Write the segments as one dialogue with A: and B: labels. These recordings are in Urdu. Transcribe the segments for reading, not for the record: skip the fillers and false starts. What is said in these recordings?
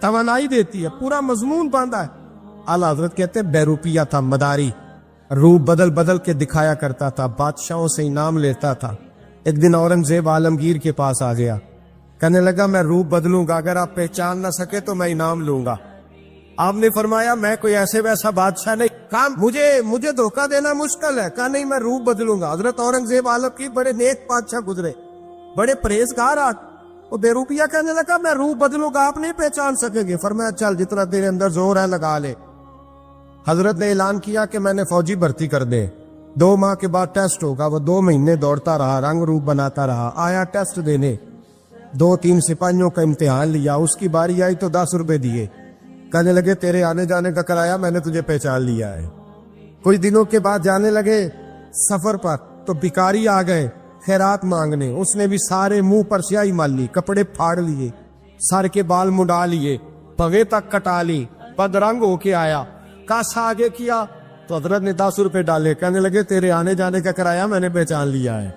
A: توانائی دیتی ہے, پورا مضمون باندھا ہے. اعلیٰ حضرت کہتے ہیں بہروپیہ تھا, مداری, روپ بدل بدل کے دکھایا کرتا تھا, بادشاہوں سے انعام لیتا تھا. ایک دن اورنگزیب عالمگیر کے پاس آ گیا, کہنے لگا میں روپ بدلوں گا, اگر آپ پہچان نہ سکے تو میں انعام لوں گا. آپ نے فرمایا میں کوئی ایسے ویسا بادشاہ نہیں, کہا مجھے دھوکہ دینا مشکل ہے. کہا نہیں میں روپ بدلوں گا. حضرت اورنگزیب عالمگیر بڑے نیک بادشاہ گزرے, بڑے پرہیزگار. وہ بہروپیہ کہنے لگا میں روپ بدلوں گا, آپ نہیں پہچان سکیں گے. فرمایا چل جتنا تیرے اندر زور ہے لگا لے. حضرت نے اعلان کیا کہ میں نے فوجی بھرتی کر دے, 2 ماہ کے بعد ٹیسٹ ہوگا. وہ 2 مہینے دوڑتا رہا, رنگ روپ بناتا رہا, آیا ٹیسٹ دینے, 2-3 سپاہیوں کا امتحان لیا. اس کی باری آئی تو 10 روپے دیے, کہنے لگے تیرے آنے جانے کا کرایہ میں نے تجھے پہچان لیا ہے. کچھ دنوں کے بعد جانے لگے سفر پر, تو بھکاری آ گئے خیرات مانگنے. اس نے بھی سارے منہ پر سیاہی مال لی, کپڑے پھاڑ لیے, سر کے بال مڈا لیے, پگے تک کٹا لی, بدرنگ ہو کے آیا. کاسا آگے کیا تو حضرت نے 10 روپے ڈالے, کہنے لگے تیرے آنے جانے کا کرایہ میں نے پہچان لیا ہے.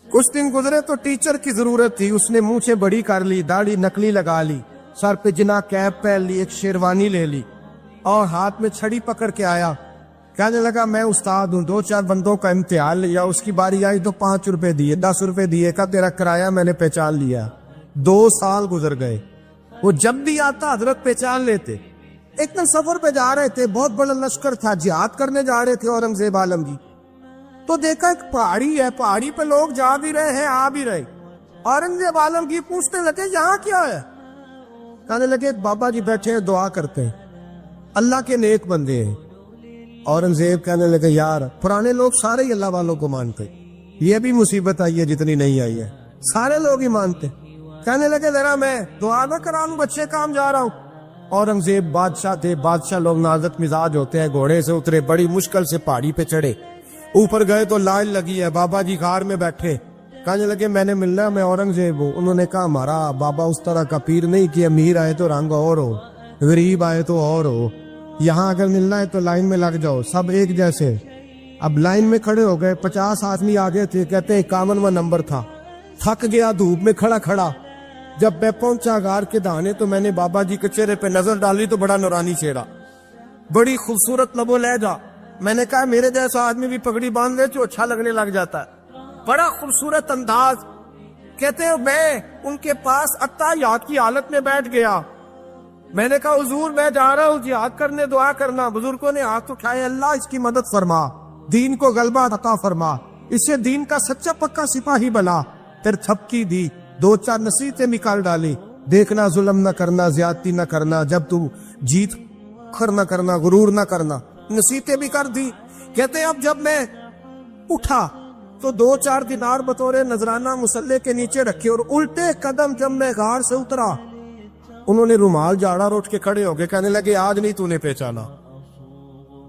A: کچھ دن گزرے تو ٹیچر کی ضرورت تھی. اس نے مونچھیں بڑی کر لی, داڑھی نکلی لگا لی, سر پہ جنا کیپ پہن لی, ایک شیروانی لے لی اور ہاتھ میں چھڑی پکڑ کے آیا. کہنے لگا میں استاد ہوں, 2-4 بندوں کا امتحان لیا. اس کی باری آئی تو 5 روپے دیے, 10 روپے دیے, کا تیرا کرایہ میں نے پہچان لیا. 2 سال گزر گئے. وہ جب بھی آتا حضرت پہچان لیتے. ایک دن سفر پہ جا رہے تھے, بہت بڑا لشکر تھا, جہاد کرنے جا رہے تھے اورنگزیب عالمگیر. تو دیکھا ایک پہاڑی ہے, پہاڑی پہ لوگ جا بھی رہے ہیں آ بھی رہے. اورنگزیب عالمگیر پوچھنے لگے یہاں کیا ہے؟ کہنے لگے بابا جی بیٹھے ہیں دعا کرتے ہیں, اللہ کے نیک بندے ہیں. اورنگزیب کہنے لگے یار پرانے لوگ سارے ہی اللہ والوں کو مانتے, یہ بھی مصیبت آئی ہے جتنی نہیں آئی ہے, سارے لوگ ہی مانتے. کہنے لگے ذرا میں دعا نہ کراؤں, بچے کام جا رہا ہوں. اورنگزیب بادشاہ تھے, بادشاہ لوگ نازک مزاج ہوتے ہیں. گھوڑے سے اترے, بڑی مشکل سے پہاڑی پہ چڑھے, اوپر گئے تو لائن لگی ہے. بابا جی غار میں بیٹھے, کہنے لگے میں نے ملنا, میں اورنگزیب ہوں. انہوں نے کہا ہمارا بابا اس طرح کا پیر نہیں کہ امیر آئے تو رنگ اور ہو, غریب آئے تو اور ہو. یہاں اگر ملنا ہے تو لائن میں لگ جاؤ, سب ایک جیسے. اب لائن میں کھڑے ہو گئے, 50 آدمی آگے تھے, کہتے ہیں 51واں نمبر تھا. تھک گیا دھوپ میں کھڑا کھڑا. جب میں پہنچا غار کے دہانے تو میں نے بابا جی کے چہرے پہ نظر ڈالی تو بڑا نورانی چہرہ, بڑی خوبصورت لب و لہجہ. میں نے کہا میرے جیسا آدمی بھی پگڑی باندھ لے تو اچھا لگنے لگ جاتا ہے, بڑا خوبصورت انداز. کہتے ہیں میں ان کے پاس اتحیات کی حالت میں بیٹھ گیا. میں نے کہا حضور میں جا رہا ہوں جہاد کرنے, دعا کرنا. بزرگوں نے ہاتھ اٹھائے, اللہ اس کی مدد فرما, دین کو غلبہ عطا فرما, اسے دین کا سچا پکا سپاہی بنا. پھر تھپکی دی, 2-4 نصیحتیں نکال ڈالی. دیکھنا ظلم نہ کرنا, زیادتی نہ کرنا, جب تم جیت کر نہ کرنا, غرور نہ کرنا, نصیحتیں بھی کر دی. کہتے ہیں اب جب میں اٹھا تو 2-4 دینار بطور نذرانہ مسلح کے نیچے رکھے, اور الٹے قدم جب میں غار سے اترا انہوں نے رومال جھاڑا اور اٹھ کے کھڑے ہو گئے. کہنے لگے آج نہیں تو نے پہچانا,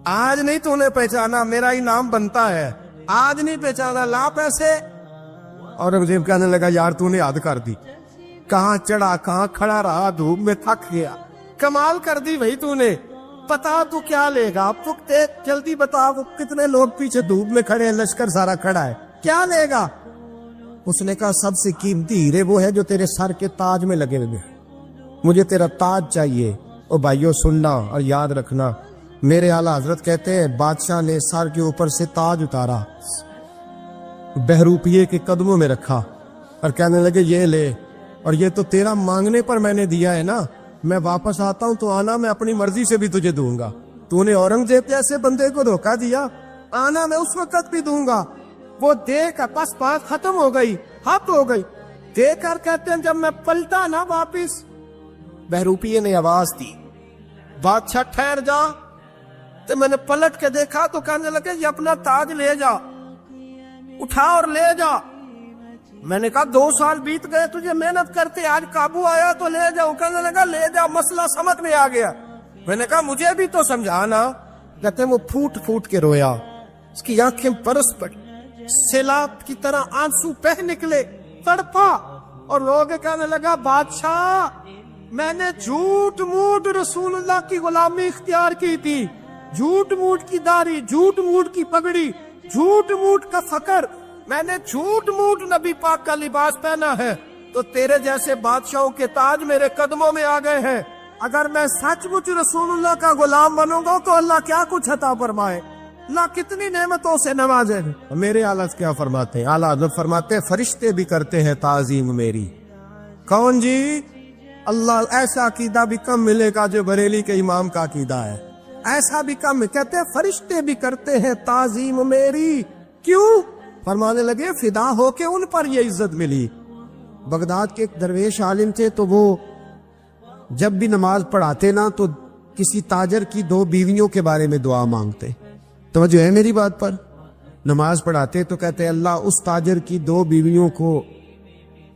A: آج نہیں تو نے پہچانا, میرا انعام بنتا ہے, آج نہیں پہچانا, لا پیسے. اورنگزیب کہنے لگا یار تو نے حد کر دی, کہاں چڑھا کہاں کھڑا رہا, دھوپ میں تھک گیا, کمال کر دی بھائی تو نے. پتا تو کیا لے گا, اب تو جلدی بتا, وہ کتنے لوگ پیچھے دھوپ میں کھڑے ہیں, لشکر سارا کھڑا ہے, کیا لے گا؟ اس نے کہا سب سے قیمتی ہیرے وہ ہے جو تیرے سر کے تاج میں لگے ہوئے, مجھے تیرا تاج چاہیے. او بھائیو سننا اور یاد رکھنا, میرے اعلیٰ حضرت کہتے ہیں بادشاہ نے سر کے اوپر سے تاج اتارا, بہروپیے کے قدموں میں رکھا اور کہنے لگے یہ لے, اور یہ تو تیرا مانگنے پر میں نے دیا ہے نا, میں واپس آتا ہوں تو آنا میں اپنی مرضی سے بھی تجھے دوں گا. تو نے اورنگزیب جیسے بندے کو دھوکہ دیا, آنا میں اس وقت بھی دوں گا. وہ دیکھ بس بات ختم ہو گئی, حق ہو گئی. دیکھ کر کہتے ہیں جب میں پلٹا نا واپس, بہروپیے نے آواز دی بادشاہ ٹھہر جا. تو میں نے پلٹ کے دیکھا تو کہنے لگے یہ اپنا تاج لے جا, اٹھا اور لے جا. میں نے کہا 2 سال بیت گئے تجھے محنت کرتے, آج قابو آیا تو لے جاؤ. کہنے لگا لے جا, مسئلہ سمجھ میں آ گیا. میں نے کہا مجھے بھی تو سمجھانا. کہتے ہیں وہ پھوٹ پھوٹ کے رویا, اس کی آنکھیں برس پڑی, سیلاب کی طرح آنسو بہہ نکلے, تڑپا. اور لوگ کہنے لگا بادشاہ میں نے جھوٹ موٹ رسول اللہ کی غلامی اختیار کی تھی, جھوٹ موٹ کی داڑھی, جھوٹ موٹ کی پگڑی, جھوٹ موٹ کا فقر, میں نے جھوٹ موٹ نبی پاک کا لباس پہنا ہے, تو تیرے جیسے بادشاہوں کے تاج میرے قدموں میں آ گئے ہیں. اگر میں سچ مچ رسول اللہ کا غلام بنوں گا تو اللہ کیا کچھ عطا فرمائے، اللہ کتنی نعمتوں سے نوازے۔ میرے اعلیٰ کیا فرماتے ہیں؟ اعلیٰ حضرت فرماتے ہیں فرشتے بھی کرتے ہیں تعظیم میری۔ کون جی؟ اللہ ایسا عقیدہ بھی کم ملے گا جو بریلی کے امام کا عقیدہ ہے، ایسا بھی کم۔ کہتے ہیں فرشتے بھی کرتے ہیں تعظیم میری۔ کیوں؟ فرمانے لگے فدا ہو کے ان پر یہ عزت ملی۔ بغداد کے ایک درویش عالم تھے، تو وہ جب بھی نماز پڑھاتے نا تو کسی تاجر کی 2 بیویوں کے بارے میں دعا مانگتے۔ توجہ ہے میری بات پر؟ نماز پڑھاتے تو کہتے اللہ اس تاجر کی 2 بیویوں کو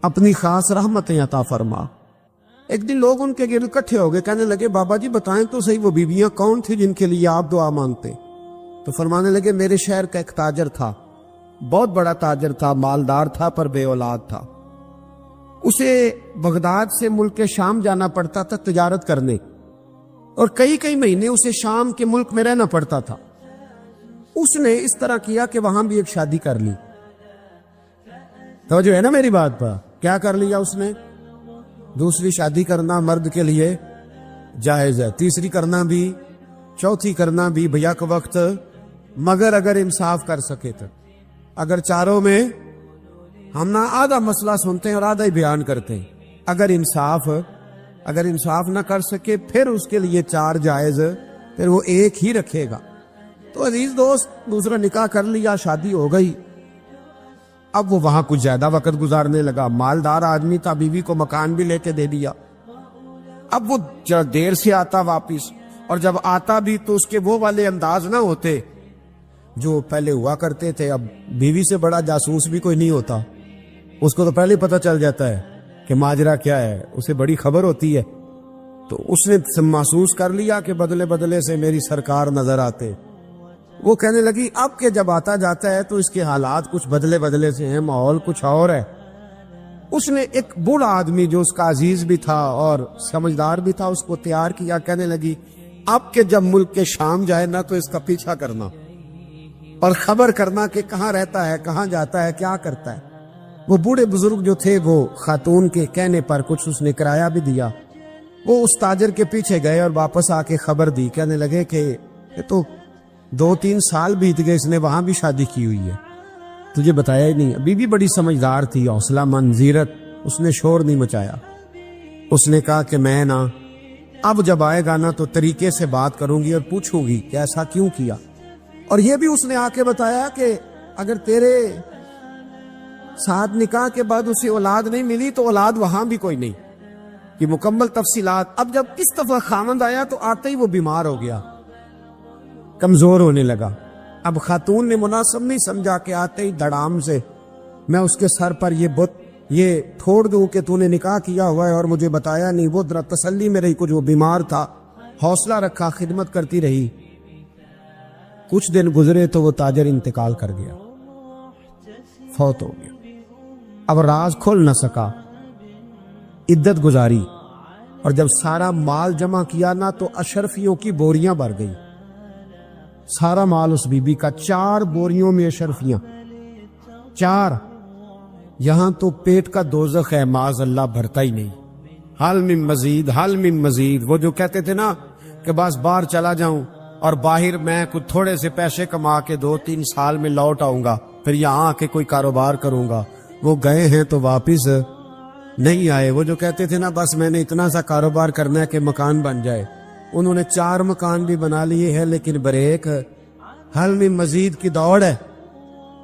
A: اپنی خاص رحمتیں عطا فرما۔ ایک دن لوگ ان کے گرد اکٹھے ہو گئے، کہنے لگے بابا جی بتائیں تو صحیح وہ بیویاں کون تھی جن کے لیے آپ دعا مانگتے؟ تو فرمانے لگے میرے شہر کا ایک تاجر تھا، بہت بڑا تاجر تھا، مالدار تھا پر بے اولاد تھا۔ اسے بغداد سے ملک شام جانا پڑتا تھا تجارت کرنے، اور کئی مہینے اسے شام کے ملک میں رہنا پڑتا تھا۔ اس نے اس طرح کیا کہ وہاں بھی ایک شادی کر لی۔ توجہ ہے نا میری بات پر؟ کیا کر لیا اس نے؟ دوسری شادی کرنا مرد کے لیے جائز ہے، تیسری کرنا بھی، چوتھی کرنا بھی بھیا کے وقت، مگر اگر انصاف کر سکے تو۔ اگر چاروں میں ہم نہ آدھا مسئلہ سنتے ہیں اور آدھا ہی بیان کرتے ہیں، اگر انصاف نہ کر سکے پھر اس کے لیے 4 جائز، پھر وہ ایک ہی رکھے گا۔ تو عزیز دوست دوسرا نکاح کر لیا، شادی ہو گئی۔ اب وہ وہاں کچھ زیادہ وقت گزارنے لگا، مالدار آدمی تھا، بیوی کو مکان بھی لے کے دے دیا۔ اب وہ دیر سے آتا واپس، اور جب آتا بھی تو اس کے وہ والے انداز نہ ہوتے جو پہلے ہوا کرتے تھے۔ اب بیوی سے بڑا جاسوس بھی کوئی نہیں ہوتا، اس کو تو پہلے پتہ چل جاتا ہے کہ ماجرا کیا ہے، اسے بڑی خبر ہوتی ہے۔ تو اس نے محسوس کر لیا کہ بدلے بدلے سے میری سرکار نظر آتے۔ وہ کہنے لگی اب کہ جب آتا جاتا ہے تو اس کے حالات کچھ بدلے بدلے سے ہیں، ماحول کچھ اور ہے۔ اس نے ایک بوڑھا آدمی جو اس کا عزیز بھی تھا اور سمجھدار بھی تھا اس کو تیار کیا، کہنے لگی اب کہ جب ملک کے شام جائے نا تو اس کا پیچھا کرنا اور خبر کرنا کہ کہاں رہتا ہے، کہاں جاتا ہے، کیا کرتا ہے۔ وہ بوڑھے بزرگ جو تھے وہ خاتون کے کہنے پر کچھ اس نے کرایہ بھی دیا۔ وہ اس تاجر کے پیچھے گئے اور واپس آ کے خبر دی، کہنے لگے کہ یہ تو 2-3 سال بیت گئے، اس نے وہاں بھی شادی کی ہوئی ہے، تجھے بتایا ہی نہیں۔ بیوی بڑی سمجھدار تھی، حوصلہ مند، زیرت، اس نے شور نہیں مچایا۔ اس نے کہا کہ میں نا اب جب آئے گا نا تو طریقے سے بات کروں گی اور پوچھوں گی کہ ایسا کیوں کیا۔ اور یہ بھی اس نے آ کے بتایا کہ اگر تیرے ساتھ نکاح کے بعد اسے اولاد نہیں ملی تو اولاد وہاں بھی کوئی نہیں، کہ مکمل تفصیلات۔ اب جب اس دفعہ خامند آیا تو آتے ہی وہ بیمار ہو گیا، کمزور ہونے لگا۔ اب خاتون نے مناسب نہیں سمجھا کہ آتے ہی دڑام سے میں اس کے سر پر یہ پھوڑ دوں کہ تو نے نکاح کیا ہوا ہے اور مجھے بتایا نہیں۔ وہ ذرا تسلی میں رہی، کچھ وہ بیمار تھا، حوصلہ رکھا، خدمت کرتی رہی۔ کچھ دن گزرے تو وہ تاجر انتقال کر گیا، فوت ہو گیا۔ اب راز کھل نہ سکا، عدت گزاری، اور جب سارا مال جمع کیا نا تو اشرفیوں کی بوریاں بھر گئی۔ سارا مال اس بی بی کا، 4 بوریوں میں اشرفیاں، 4۔ یہاں تو پیٹ کا دوزخ ہے، معاذ اللہ، بھرتا ہی نہیں۔ حل من مزید، حل من مزید۔ وہ جو کہتے تھے نا کہ بس باہر چلا جاؤں اور باہر میں کچھ تھوڑے سے پیسے کما کے 2-3 سال میں لوٹ آؤں گا، پھر یہاں آ کے کوئی کاروبار کروں گا، وہ گئے ہیں تو واپس نہیں آئے۔ وہ جو کہتے تھے نا بس میں نے اتنا سا کاروبار کرنا ہے کہ مکان بن جائے، انہوں نے 4 مکان بھی بنا لیے ہیں، لیکن بریک حل میں مزید کی دوڑ ہے۔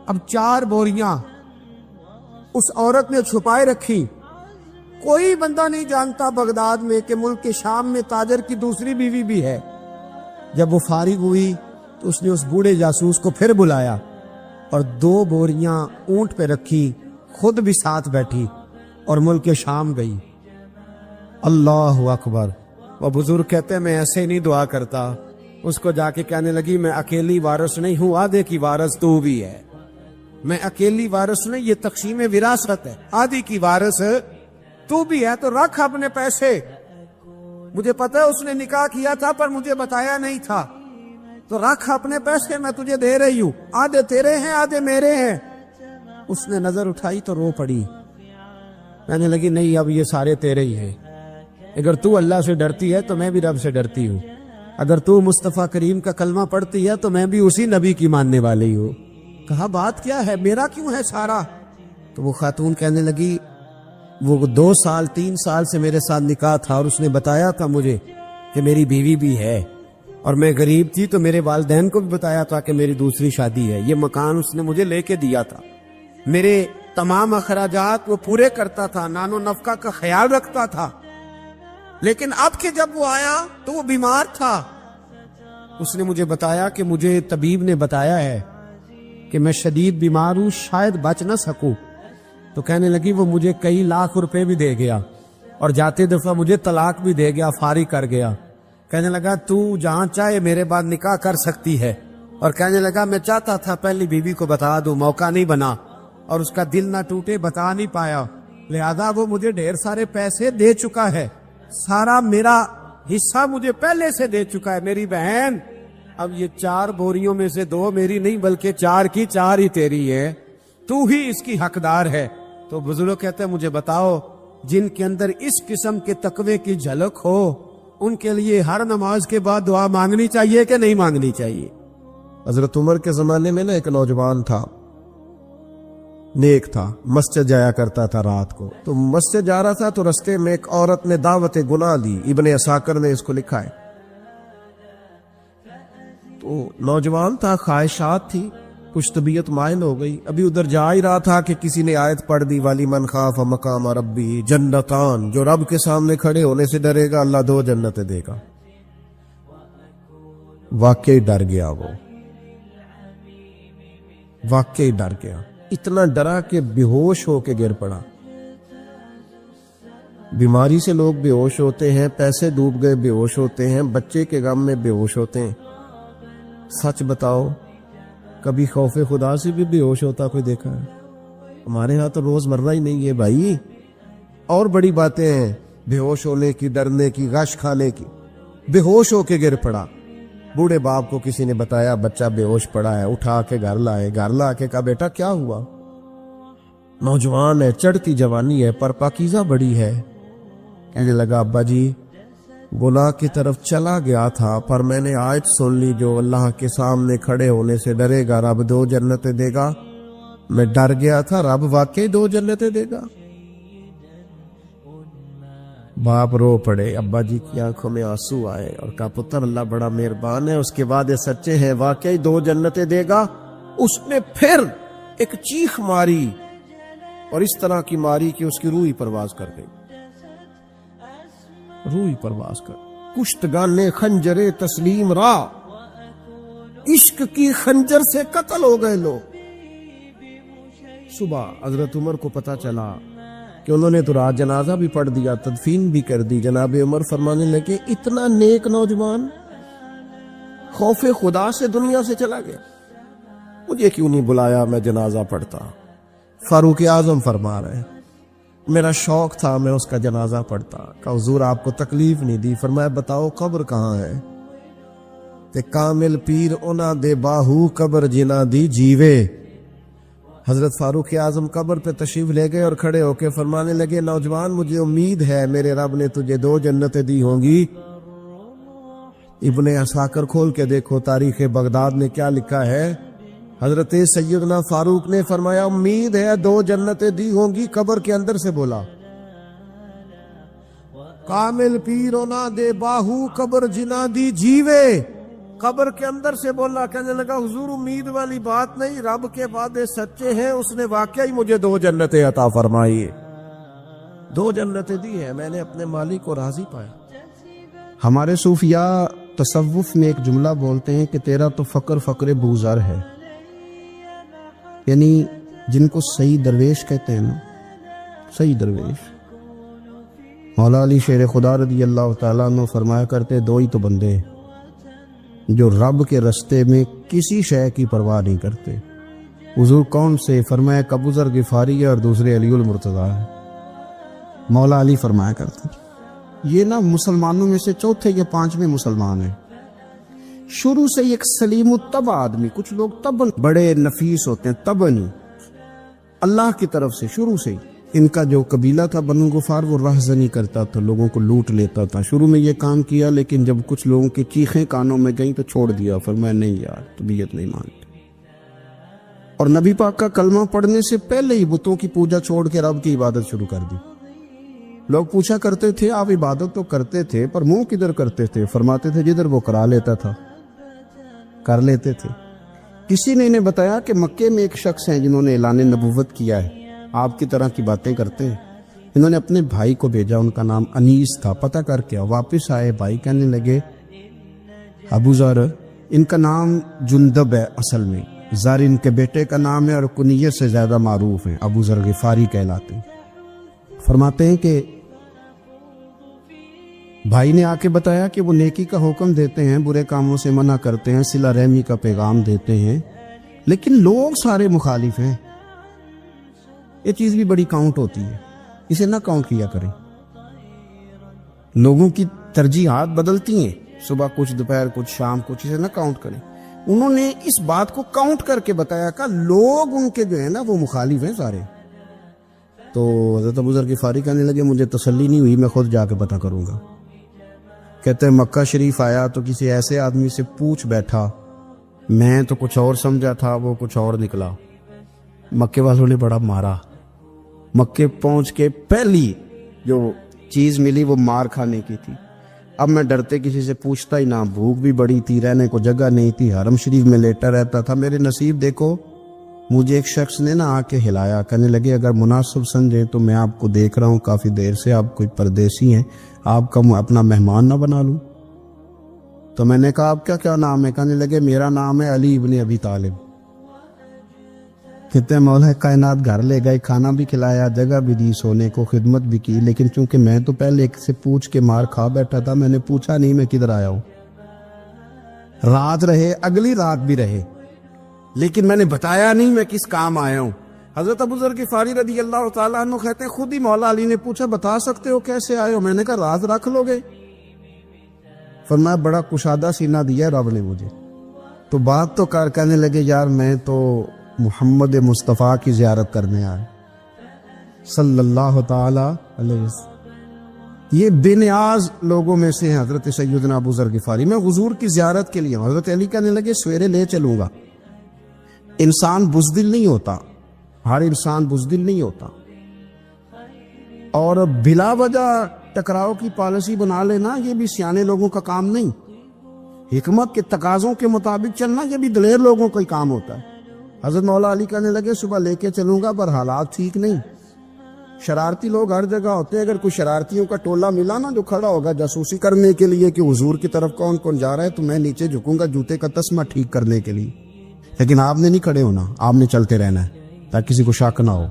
A: اب 4 بوریاں اس عورت نے چھپائے رکھی، کوئی بندہ نہیں جانتا بغداد میں کہ ملک کے شام میں تاجر کی دوسری بیوی بھی ہے۔ جب وہ فارغ ہوئی تو اس نے اس بوڑھے جاسوس کو پھر بلایا اور 2 بوریاں اونٹ پہ رکھی، خود بھی ساتھ بیٹھی اور ملک شام گئی۔ اللہ اکبر۔ وہ بزرگ کہتے ہیں میں ایسے نہیں دعا کرتا۔ اس کو جا کے کہنے لگی میں اکیلی وارث نہیں ہوں، آدھے کی وارث تو بھی ہے۔ میں اکیلی وارث نہیں، یہ تقسیم وراثت ہے، آدھی کی وارث تو بھی ہے، تو رکھ اپنے پیسے۔ مجھے پتا ہے اس نے نکاح کیا تھا پر مجھے بتایا نہیں تھا، تو رکھ اپنے پیسے، میں تجھے دے رہی ہوں، آدھے تیرے ہیں آدھے میرے ہیں۔ اس نے نظر اٹھائی تو رو پڑی، کہنے لگی نہیں اب یہ سارے تیرے ہی ہیں۔ اگر تو اللہ سے ڈرتی ہے تو میں بھی رب سے ڈرتی ہوں، اگر تو مصطفیٰ کریم کا کلمہ پڑھتی ہے تو میں بھی اسی نبی کی ماننے والی ہوں۔ کہا بات کیا ہے، میرا کیوں ہے سارا؟ تو وہ خاتون کہنے لگی وہ 2 سال 3 سال سے میرے ساتھ نکاح تھا اور اس نے بتایا تھا مجھے کہ میری بیوی بھی ہے، اور میں غریب تھی تو میرے والدین کو بھی بتایا تھا کہ میری دوسری شادی ہے۔ یہ مکان اس نے مجھے لے کے دیا تھا، میرے تمام اخراجات وہ پورے کرتا تھا، نان و نفقہ کا خیال رکھتا تھا، لیکن اب کہ جب وہ آیا تو وہ بیمار تھا۔ اس نے مجھے بتایا کہ مجھے طبیب نے بتایا ہے کہ میں شدید بیمار ہوں، شاید بچ نہ سکوں۔ تو کہنے لگی وہ مجھے کئی لاکھ روپے بھی دے گیا اور جاتے دفعہ مجھے طلاق بھی دے گیا، فارغ کر گیا۔ کہنے لگا تو جہاں چاہے میرے بعد نکاح کر سکتی ہے، اور کہنے لگا میں چاہتا تھا پہلی بیوی کو بتا دوں، موقع نہیں بنا اور اس کا دل نہ ٹوٹے، بتا نہیں پایا، لہذا وہ مجھے ڈھیر سارے پیسے دے چکا ہے، سارا میرا حصہ مجھے پہلے سے دے چکا ہے۔ میری بہن اب یہ 4 بوریوں میں سے 2 میری نہیں بلکہ 4 کی 4 ہی تیری ہے، تو ہی اس کی حقدار ہے۔ تو بزرگ کہتے ہیں مجھے بتاؤ جن کے اندر اس قسم کے تقوی کی جھلک ہو ان کے لیے ہر نماز کے بعد دعا مانگنی چاہیے کہ نہیں مانگنی چاہیے؟ حضرت عمر کے زمانے میں ایک نوجوان تھا، نیک تھا، مسجد جایا کرتا تھا رات کو۔ تو مسجد جا رہا تھا تو رستے میں ایک عورت نے دعوت گناہ دی، ابن عساکر نے اس کو لکھا ہے۔ تو نوجوان تھا، خواہشات تھی، کچھ طبیعت مائل ہو گئی، ابھی ادھر جا ہی رہا تھا کہ کسی نے آیت پڑھ دی والی من خاف مقام ربی جنتان، جو رب کے سامنے کھڑے ہونے سے ڈرے گا اللہ 2 جنتیں دے گا۔ واقعی ڈر گیا، وہ واقعی ڈر گیا، اتنا ڈرا کہ بے ہوش ہو کے گر پڑا۔ بیماری سے لوگ بے ہوش ہوتے ہیں، پیسے ڈوب گئے بے ہوش ہوتے ہیں، بچے کے غم میں بے ہوش ہوتے ہیں۔ سچ بتاؤ کبھی خوف خدا سے بھی بے ہوش ہوتا کوئی دیکھا ہے؟ ہمارے ہاں تو روز مرہ ہی نہیں ہے بھائی، اور بڑی باتیں ہیں بے ہوش ہونے کی، ڈرنے کی، غش کھانے کی۔ بے ہوش ہو کے گر پڑا، بوڑھے باپ کو کسی نے بتایا بچہ بے ہوش پڑا ہے، اٹھا کے گھر لائے، گھر لا کے کہا بیٹا کیا ہوا؟ نوجوان ہے، چڑھتی جوانی ہے پر پاکیزہ بڑی ہے۔ کہنے لگا ابا جی گناہ کی طرف چلا گیا تھا پر میں نے آیت سن لی جو اللہ کے سامنے کھڑے ہونے سے ڈرے گا رب 2 جنتیں دے گا، میں ڈر گیا تھا، رب واقعی 2 جنتیں دے گا۔ باپ رو پڑے، ابا جی کی آنکھوں میں آنسو آئے اور کہا پتر اللہ بڑا مہربان ہے، اس کے بعد یہ سچے ہیں، واقعی 2 جنتیں دے گا۔ اس نے پھر ایک چیخ ماری اور اس طرح کی ماری کہ اس کی روح ہی پرواز کر گئی، روح ہی پرواز کر۔ کشتگانے خنجر تسلیم را، عشق کی خنجر سے قتل ہو گئے لوگ۔ صبح حضرت عمر کو پتا چلا کہ انہوں نے تو رات جنازہ بھی پڑھ دیا، تدفین بھی کر دی۔ جناب عمر فرمانے لگے اتنا نیک نوجوان خوف خدا سے دنیا سے چلا گیا، مجھے کیوں نہیں بلایا میں جنازہ پڑھتا؟ فاروق اعظم فرما رہے ہیں میرا شوق تھا میں اس کا جنازہ پڑھتا۔ کہا حضور آپ کو تکلیف نہیں دی؟ فرمایا بتاؤ قبر کہاں ہے؟ تے کامل پیر اونا دے باہو قبر جنا دی جیوے۔ حضرت فاروق اعظم قبر پہ تشریف لے گئے اور کھڑے ہو کے فرمانے لگے نوجوان مجھے امید ہے میرے رب نے تجھے 2 جنتیں دی ہوں گی۔ ابن عساکر کھول کے دیکھو تاریخ بغداد نے کیا لکھا ہے۔ حضرت سیدنا فاروق نے فرمایا امید ہے 2 جنتیں دی ہوں گی، قبر کے اندر سے بولا کامل پیرو نہ دے باہو قبر جنا دی جیوے، قبر کے اندر سے بولا۔ کہنے لگا حضور امید والی بات نہیں، رب کے وعدے سچے ہیں، اس نے واقعی مجھے 2 جنتیں عطا فرمائی، 2 جنتیں دی ہیں، میں نے اپنے مالک کو راضی پایا۔ ہمارے صوفیاء تصوف میں ایک جملہ بولتے ہیں کہ تیرا تو فقر فقر بوزر ہے، یعنی جن کو صحیح درویش کہتے ہیں نا، صحیح درویش۔ مولا علی شیر خدا رضی اللہ تعالیٰ عنہ فرمایا کرتے 2 ہی تو بندے جو رب کے رستے میں کسی شے کی پرواہ نہیں کرتے۔ حضور کون سے؟ فرمایا ابو ذر غفاری ہے اور دوسرے علی المرتضیٰ ہے۔ مولا علی فرمایا کرتے یہ نا مسلمانوں میں سے 4 یا 5ویں مسلمان ہیں، شروع سے ایک سلیم الطبع آدمی، کچھ لوگ طبع بڑے نفیس ہوتے ہیں، طبع نہیں، اللہ کی طرف سے شروع سے ہی
B: ان کا جو قبیلہ تھا بنو غفار وہ راہزنی کرتا تھا، لوگوں کو لوٹ لیتا تھا. شروع میں یہ کام کیا لیکن جب کچھ لوگوں کی چیخیں کانوں میں گئیں تو چھوڑ دیا، فرمایا نہیں یار طبیعت نہیں مانتی. اور نبی پاک کا کلمہ پڑھنے سے پہلے ہی بتوں کی پوجا چھوڑ کے رب کی عبادت شروع کر دی. لوگ پوچھا کرتے تھے آپ عبادت تو کرتے تھے پر منہ کدھر کرتے تھے؟ فرماتے تھے جدھر وہ کرا لیتا تھا کر لیتے تھے. کسی نے انہیں بتایا کہ مکے میں ایک شخص ہیں جنہوں نے اعلان نبوت کیا ہے، آپ کی طرح کی باتیں کرتے ہیں. انہوں نے اپنے بھائی کو بھیجا، ان کا نام انیس تھا. پتہ کر کے واپس آئے، بھائی کہنے لگے ابو ذر، ان کا نام جندب ہے، اصل میں ذر ان کے بیٹے کا نام ہے اور کنیت سے زیادہ معروف ہیں، ابو ذر غفاری کہلاتے ہیں. فرماتے ہیں کہ بھائی نے آ کے بتایا کہ وہ نیکی کا حکم دیتے ہیں، برے کاموں سے منع کرتے ہیں، صلہ رحمی کا پیغام دیتے ہیں، لیکن لوگ سارے مخالف ہیں. یہ چیز بھی بڑی کاؤنٹ ہوتی ہے، اسے نہ کاؤنٹ کیا کریں. لوگوں کی ترجیحات بدلتی ہیں، صبح کچھ، دوپہر کچھ، شام کچھ، اسے نہ کاؤنٹ کریں. انہوں نے اس بات کو کاؤنٹ کر کے بتایا کہ لوگ ان کے جو ہے نا وہ مخالف ہیں سارے. تو حضرت ابو ذر غفاری کہنے لگے مجھے تسلی نہیں ہوئی، میں خود جا کے پتہ کروں گا. کہتے ہیں مکہ شریف آیا تو کسی ایسے آدمی سے پوچھ بیٹھا، میں تو کچھ اور سمجھا تھا، وہ کچھ اور نکلا. مکے والوں نے بڑا مارا. مکے پہنچ کے پہلی جو چیز ملی وہ مار کھانے کی تھی. اب میں ڈرتے کسی سے پوچھتا ہی نہ، بھوک بھی بڑی تھی، رہنے کو جگہ نہیں تھی، حرم شریف میں لیٹا رہتا تھا. میرے نصیب دیکھو، مجھے ایک شخص نے نہ آ کے ہلایا، کہنے لگے اگر مناسب سمجھیں تو میں آپ کو دیکھ رہا ہوں کافی دیر سے، آپ کوئی پردیسی ہیں، آپ کا اپنا مہمان نہ بنا لوں. تو میں نے کہا آپ کا کیا نام ہے؟ کہنے لگے میرا نام ہے علی ابن ابی طالب. کہتے ہیں مولا کائنات گھر لے گئے، کھانا بھی کھلایا، جگہ بھی دی، سونے کو خدمت بھی کی، لیکن چونکہ میں تو پہلے ایک سے پوچھ کے مار کھا بیٹھا تھا، میں نے پوچھا نہیں میں کدھر آیا ہوں. رات رہے، اگلی رات بھی رہے، لیکن میں نے بتایا نہیں میں کس کام آیا ہوں. حضرت ابو ذر غفاری رضی اللہ تعالیٰ عنہ کہتے ہیں خود ہی مولا علی نے پوچھا بتا سکتے ہو کیسے آئے ہو؟ میں نے کہا راز رکھ لو گے. فرمایا بڑا کشادہ سینہ دیا رب نے مجھے. تو بات تو کہنے لگے یار میں تو محمد مصطفیٰ کی زیارت کرنے آئے صلی اللہ تعالی علیہ وسلم. یہ بے نیاز لوگوں میں سے ہیں حضرت سیدنا ابو ذر غفاری. میں حضور کی زیارت کے لیے ہوں. حضرت علی کہنے لگے سویرے لے چلوں گا. انسان بزدل نہیں ہوتا، ہر انسان بزدل نہیں ہوتا، اور بلا وجہ ٹکراؤ کی پالیسی بنا لینا یہ بھی سیانے لوگوں کا کام نہیں. حکمت کے تقاضوں کے مطابق چلنا یہ بھی دلیر لوگوں کا ہی کام ہوتا ہے. حضرت مولا علی کہنے لگے صبح لے کے چلوں گا پر حالات ٹھیک نہیں. شرارتی لوگ ہر جگہ ہوتے ہیں، اگر کوئی شرارتیوں کا ٹولہ ملا نا جو کھڑا ہوگا جاسوسی کرنے کے لیے کہ حضور کی طرف کون کون جا رہا ہے، تو میں نیچے جھکوں گا جوتے کا تسمہ ٹھیک کرنے کے لیے. لیکن آپ نے نہیں کھڑے ہونا، آپ نے چلتے رہنا ہے تاکہ کسی کو شک نہ ہو.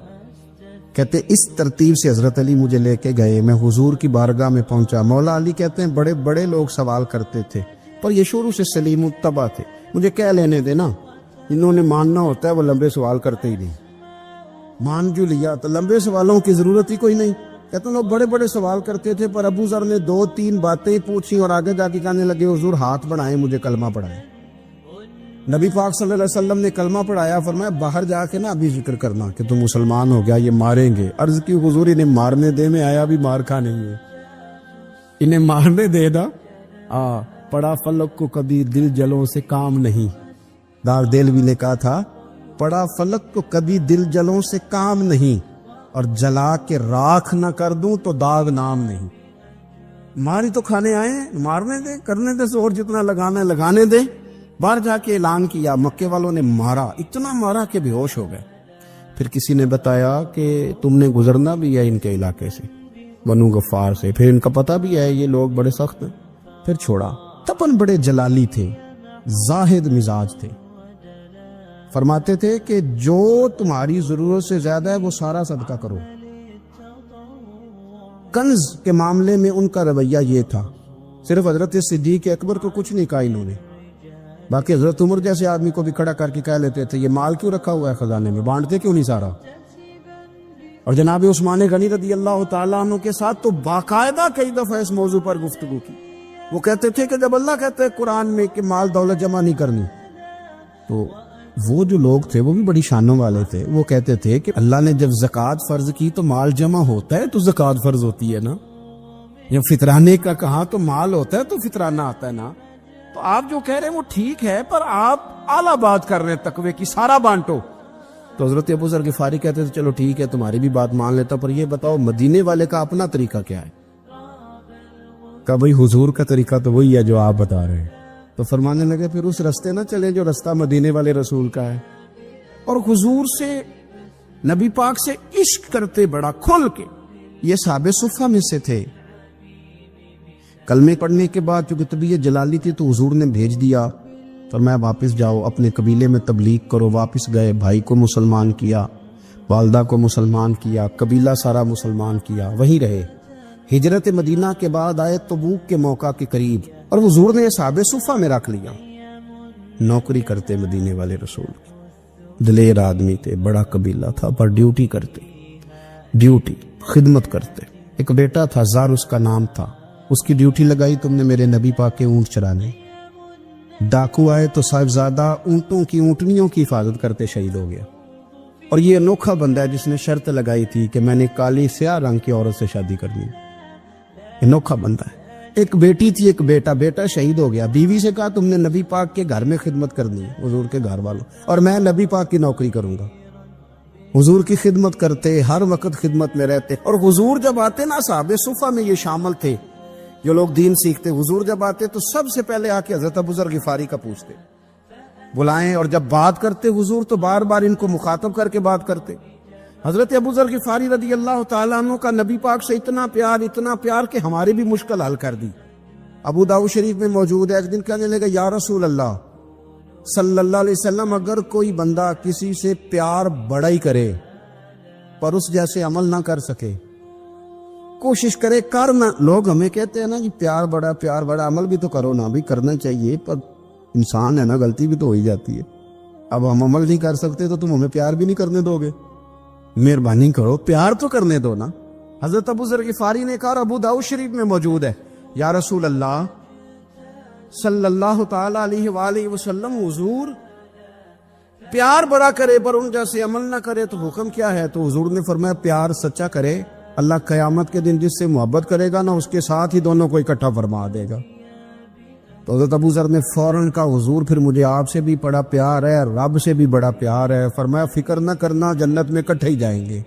B: کہتے اس ترتیب سے حضرت علی مجھے لے کے گئے. میں حضور کی بارگاہ میں پہنچا. مولا علی کہتے ہیں بڑے بڑے لوگ سوال کرتے تھے پر یہ شروع سے سلیم الطبع تھے، مجھے کہہ لینے دینا. انہوں نے ماننا ہوتا ہے وہ لمبے سوال کرتے ہی نہیں. مان جو لیا تو لمبے سوالوں کی ضرورت ہی کوئی نہیں. کہتے ہیں لوگ بڑے بڑے سوال کرتے تھے پر ابو ذر نے 2-3 باتیں پوچھی اور آگے جا کے کہنے لگے حضور ہاتھ بڑھائیں مجھے کلمہ پڑھائیں. نبی پاک صلی اللہ علیہ وسلم نے کلمہ پڑھایا. فرمایا باہر جا کے نا ابھی ذکر کرنا کہ تم مسلمان ہو گیا، یہ ماریں گے. عرض کی حضور انہیں مارنے دے، میں آیا بھی مار کھانے ہے، انہیں مارنے دے دا. پڑا فلک کو کبھی دل جلوں سے کام نہیں. دار دلوی نے کہا تھا پڑا فلک کو کبھی دل جلوں سے کام نہیں، اور جلا کے راکھ نہ کر دوں تو داغ نام نہیں. ماری تو کھانے آئے، مارنے دے، کرنے دے، زور جتنا لگانا ہے لگانے دے. باہر جا کے اعلان کیا. مکے والوں نے مارا، اتنا مارا کہ بے ہوش ہو گئے. پھر کسی نے بتایا کہ تم نے گزرنا بھی ہے ان کے علاقے سے، بنو غفار سے، پھر ان کا پتہ بھی ہے یہ لوگ بڑے سخت ہیں. پھر چھوڑا. تپن بڑے جلالی تھے، زاہد مزاج تھے. فرماتے تھے کہ جو تمہاری ضرورت سے زیادہ ہے وہ سارا صدقہ کرو. کنز کے معاملے میں ان کا رویہ یہ تھا. صرف حضرت صدیق اکبر کو کچھ نہیں کہا انہوں نے، باقی حضرت عمر جیسے آدمی کو بھی کھڑا کر کے کہہ لیتے تھے یہ مال کیوں رکھا ہوا ہے خزانے میں، بانٹتے کیوں نہیں سارا. اور جناب عثمان غنی رضی اللہ تعالیٰ عنہ کے ساتھ تو باقاعدہ کئی دفعہ اس موضوع پر گفتگو کی. وہ کہتے تھے کہ جب اللہ کہتے ہیں قرآن میں کہ مال دولت جمع نہیں کرنی، تو وہ جو لوگ تھے وہ بھی بڑی شانوں والے تھے. وہ کہتے تھے کہ اللہ نے جب زکوٰۃ فرض کی تو مال جمع ہوتا ہے تو زکوٰۃ فرض ہوتی ہے نا. جب فطرانے کا کہا تو مال ہوتا ہے تو فطرانہ آتا ہے نا. تو آپ جو کہہ رہے ہیں وہ ٹھیک ہے، پر آپ اعلیٰ بات کر رہے ہیں تقوی کی، سارا بانٹو. تو حضرت ابو ذر غفاری کہتے تھے چلو ٹھیک ہے تمہاری بھی بات مان لیتا، پر یہ بتاؤ مدینے والے کا اپنا طریقہ کیا ہے؟ کہ بھئی حضور کا طریقہ تو وہی ہے جو آپ بتا رہے ہیں. تو فرمانے لگے پھر اس رستے نہ چلیں جو رستہ مدینے والے رسول کا ہے. اور حضور سے، نبی پاک سے عشق کرتے بڑا کھل کے. یہ صحابہ صفہ میں سے تھے. کلمے پڑھنے کے بعد چونکہ طبیعت جلالی تھی تو حضور نے بھیج دیا، فرمایا واپس جاؤ اپنے قبیلے میں تبلیغ کرو. واپس گئے، بھائی کو مسلمان کیا، والدہ کو مسلمان کیا، قبیلہ سارا مسلمان کیا، وہیں رہے. ہجرت مدینہ کے بعد آئے تبوک کے موقع کے قریب، اور حضور نے صحابہ صفہ میں رکھ لیا. نوکری کرتے مدینے والے رسول کی، دلیر آدمی تھے، بڑا قبیلہ تھا، پر ڈیوٹی کرتے، ڈیوٹی خدمت کرتے. ایک بیٹا تھا زار اس کا نام تھا، اس کی ڈیوٹی لگائی تم نے میرے نبی پاک کے اونٹ چرانے. ڈاکو آئے تو صاحبزادہ اونٹوں کی، اونٹنیوں کی حفاظت کرتے شہید ہو گیا. اور یہ انوکھا بندہ ہے جس نے شرط لگائی تھی کہ میں نے کالی سیاہ رنگ کی عورت سے شادی کرنی. انوکھا بندہ ہے. ایک بیٹی تھی، ایک بیٹا، بیٹا شہید ہو گیا. بیوی سے کہا تم نے نبی پاک کے گھر میں خدمت کرنی ہے، حضور کے گھر والوں، اور میں نبی پاک کی نوکری کروں گا. حضور کی خدمت کرتے، ہر وقت خدمت میں رہتے. اور حضور جب آتے نا، صحابہ صفہ میں یہ شامل تھے جو لوگ دین سیکھتے. حضور جب آتے تو سب سے پہلے آ کے حضرت ابو ذر غفاری کا پوچھتے، بلائیں. اور جب بات کرتے حضور تو بار بار ان کو مخاطب کر کے بات کرتے. حضرت ابو ذر غفاری رضی اللہ تعالیٰ عنہ کا نبی پاک سے اتنا پیار کہ ہماری بھی مشکل حل کر دی. ابو داؤد شریف میں موجود ہے. ایک دن کہنے لگا یا رسول اللہ صلی اللہ علیہ وسلم، اگر کوئی بندہ کسی سے پیار بڑا ہی کرے پر اس جیسے عمل نہ کر سکے، کوشش کرے کر نہ. لوگ ہمیں کہتے ہیں نا کہ پیار بڑا، عمل بھی تو کرو نا. بھی کرنا چاہیے، پر انسان ہے نا، غلطی بھی تو ہو ہی جاتی ہے. اب ہم عمل نہیں کر سکتے تو تم ہمیں پیار بھی نہیں کرنے دو گے؟ مہربانی کرو، پیار تو کرنے دو نا. حضرت ابو ذر غفاری نے کہا، ابو داؤد شریف میں موجود ہے، یا رسول اللہ صلی اللہ تعالی علیہ وآلہ وسلم، حضور پیار بڑا کرے پر ان جیسے عمل نہ کرے تو حکم کیا ہے؟ تو حضور نے فرمایا پیار سچا کرے، اللہ قیامت کے دن جس سے محبت کرے گا نا اس کے ساتھ ہی دونوں کو اکٹھا فرما دے گا. تو حضرت ابو ذر نے فوراً کہا، حضور پھر مجھے آپ سے بھی بڑا پیار ہے، رب سے بھی بڑا پیار ہے. فرمایا فکر نہ کرنا، جنت میں اکٹھے ہی جائیں گے.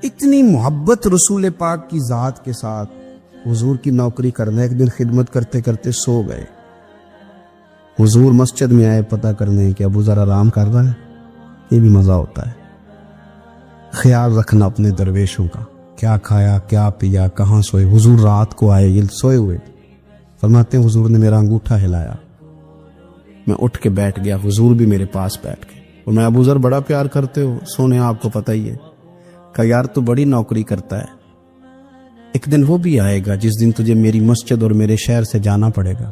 B: اتنی محبت رسول پاک کی ذات کے ساتھ. حضور کی نوکری کرنا. ایک دن خدمت کرتے کرتے سو گئے. حضور مسجد میں آئے پتہ کرنے کہ ابو ذر آرام کر رہا ہے. یہ بھی مزہ ہوتا ہے، خیال رکھنا اپنے درویشوں کا، کیا کھایا کیا پیا، کہاں سوئے. حضور رات کو آئے، یہ سوئے ہوئے. فرماتے ہیں حضور نے میرا انگوٹھا ہلایا، میں اٹھ کے بیٹھ گیا، حضور بھی میرے پاس بیٹھ گئے. اور میں ابو ذر بڑا پیار کرتے ہو، سونے آپ کو پتہ ہی ہے. کہا یار تو بڑی نوکری کرتا ہے، ایک دن وہ بھی آئے گا جس دن تجھے میری مسجد اور میرے شہر سے جانا پڑے گا،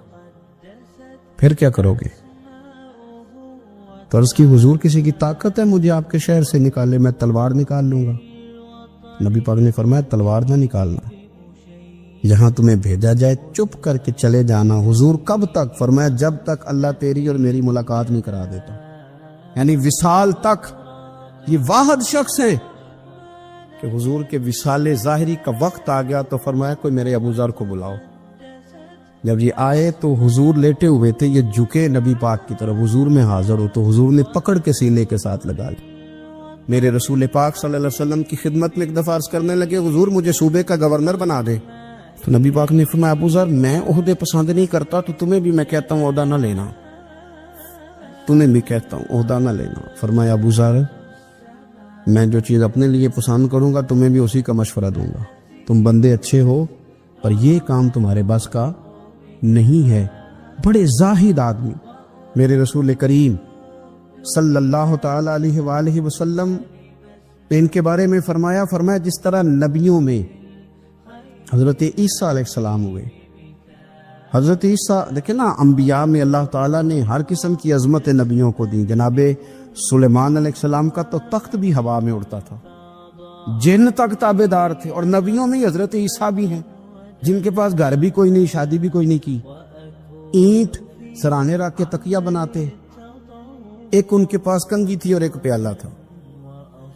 B: پھر کیا کرو گے؟ تو عرض کی حضور کسی کی طاقت ہے مجھے آپ کے شہر سے نکالے؟ میں تلوار نکال لوں گا. نبی پاک نے فرمایا تلوار نہ نکالنا، جہاں تمہیں بھیجا جائے چپ کر کے چلے جانا. حضور کب تک؟ فرمایا جب تک اللہ تیری اور میری ملاقات نہیں کرا دیتا، یعنی وصال تک. یہ واحد شخص ہے کہ حضور کے وصال ظاہری کا وقت آ گیا تو فرمایا کوئی میرے ابو ذر کو بلاؤ. جب یہ آئے تو حضور لیٹے ہوئے تھے، یہ جھکے نبی پاک کی طرف، حضور میں حاضر ہو تو حضور نے پکڑ کے سینے کے ساتھ لگا لیا. میرے رسول پاک صلی اللہ علیہ وسلم کی خدمت میں ایک دفعہ عرض کرنے لگے حضور مجھے صوبے کا گورنر بنا دے. تو نبی پاک نے فرمایا ابو ذر میں عہدے پسند نہیں کرتا، تو تمہیں بھی میں کہتا ہوں عہدہ نہ لینا، تمہیں بھی کہتا ہوں عہدہ نہ لینا. فرمایا ابو ذر میں جو چیز اپنے لیے پسند کروں گا تمہیں بھی اسی کا مشورہ دوں گا. تم بندے اچھے ہو پر یہ کام تمہارے بس کا نہیں ہے. بڑے زاہد آدمی. میرے رسول کریم صلی اللہ تعالی علیہ وآلہ وسلم نے ان کے بارے میں فرمایا جس طرح نبیوں میں حضرت عیسیٰ علیہ السلام ہوئے. حضرت عیسیٰ دیکھیں نا، انبیاء میں اللہ تعالیٰ نے ہر قسم کی عظمت نبیوں کو دی. جناب سلیمان علیہ السلام کا تو تخت بھی ہوا میں اڑتا تھا، جن تک تابع دار تھے. اور نبیوں میں حضرت عیسیٰ بھی ہیں جن کے پاس گھر بھی کوئی نہیں، شادی بھی کوئی نہیں کی، اینٹ سرانے رکھ کے تکیہ بناتے. ایک ان کے پاس کنگھی تھی اور ایک پیالہ تھا.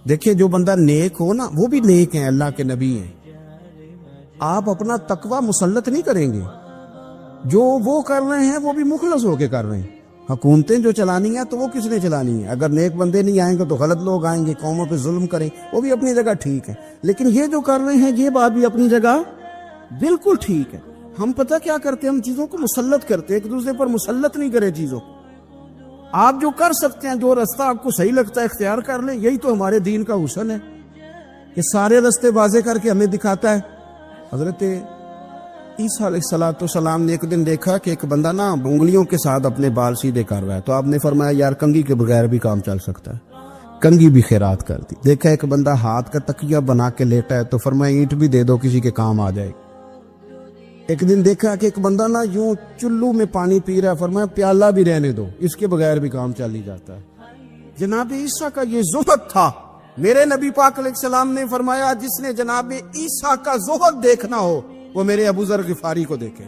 B: دیکھیں جو بندہ نیک ہو نا وہ بھی نیک ہیں, اللہ کے نبی ہیں. آپ اپنا تقوی مسلط نہیں کریں گے, جو وہ کر رہے ہیں وہ بھی مخلص ہو کے کر رہے ہیں. حکومتیں جو چلانی ہیں تو وہ کس نے چلانی ہے؟ اگر نیک بندے نہیں آئیں گے تو غلط لوگ آئیں گے, قوموں پہ ظلم کریں, وہ بھی اپنی جگہ ٹھیک ہے. لیکن یہ جو کر رہے ہیں یہ بات بھی اپنی جگہ بالکل ٹھیک ہے. ہم پتہ کیا کرتے ہیں, ہم چیزوں کو مسلط کرتے ہیں, ایک دوسرے پر مسلط نہیں کرے چیزوں کو. آپ جو کر سکتے ہیں, جو رستہ آپ کو صحیح لگتا ہے اختیار کر لیں. یہی تو ہمارے دین کا حسن ہے کہ سارے رستے واضح کر کے ہمیں دکھاتا ہے. حضرت عیسیٰ علیہ السلام نے ایک دن دیکھا کہ ایک بندہ نا انگلیوں کے ساتھ اپنے بال سیدھے کر رہا ہے, تو آپ نے فرمایا یار کنگھی کے بغیر بھی کام چل سکتا ہے. کنگھی بھی خیرات کر دی. دیکھا ایک بندہ ہاتھ کا تکیہ بنا کے لیٹا ہے, تو فرمایا اینٹ بھی دے دو کسی کے کام آ جائے. ایک دن دیکھا کہ ایک بندہ نا یوں چلو میں پانی پی رہا ہے, فرمایا پیالہ بھی رہنے دو, اس کے بغیر بھی کام چل ہی جاتا ہے. جناب عیسیٰ کا یہ زہد تھا. میرے نبی پاک علیہ السلام نے فرمایا جس نے جناب عیسیٰ کا زہد دیکھنا ہو وہ میرے ابو ذر غفاری کو دیکھے.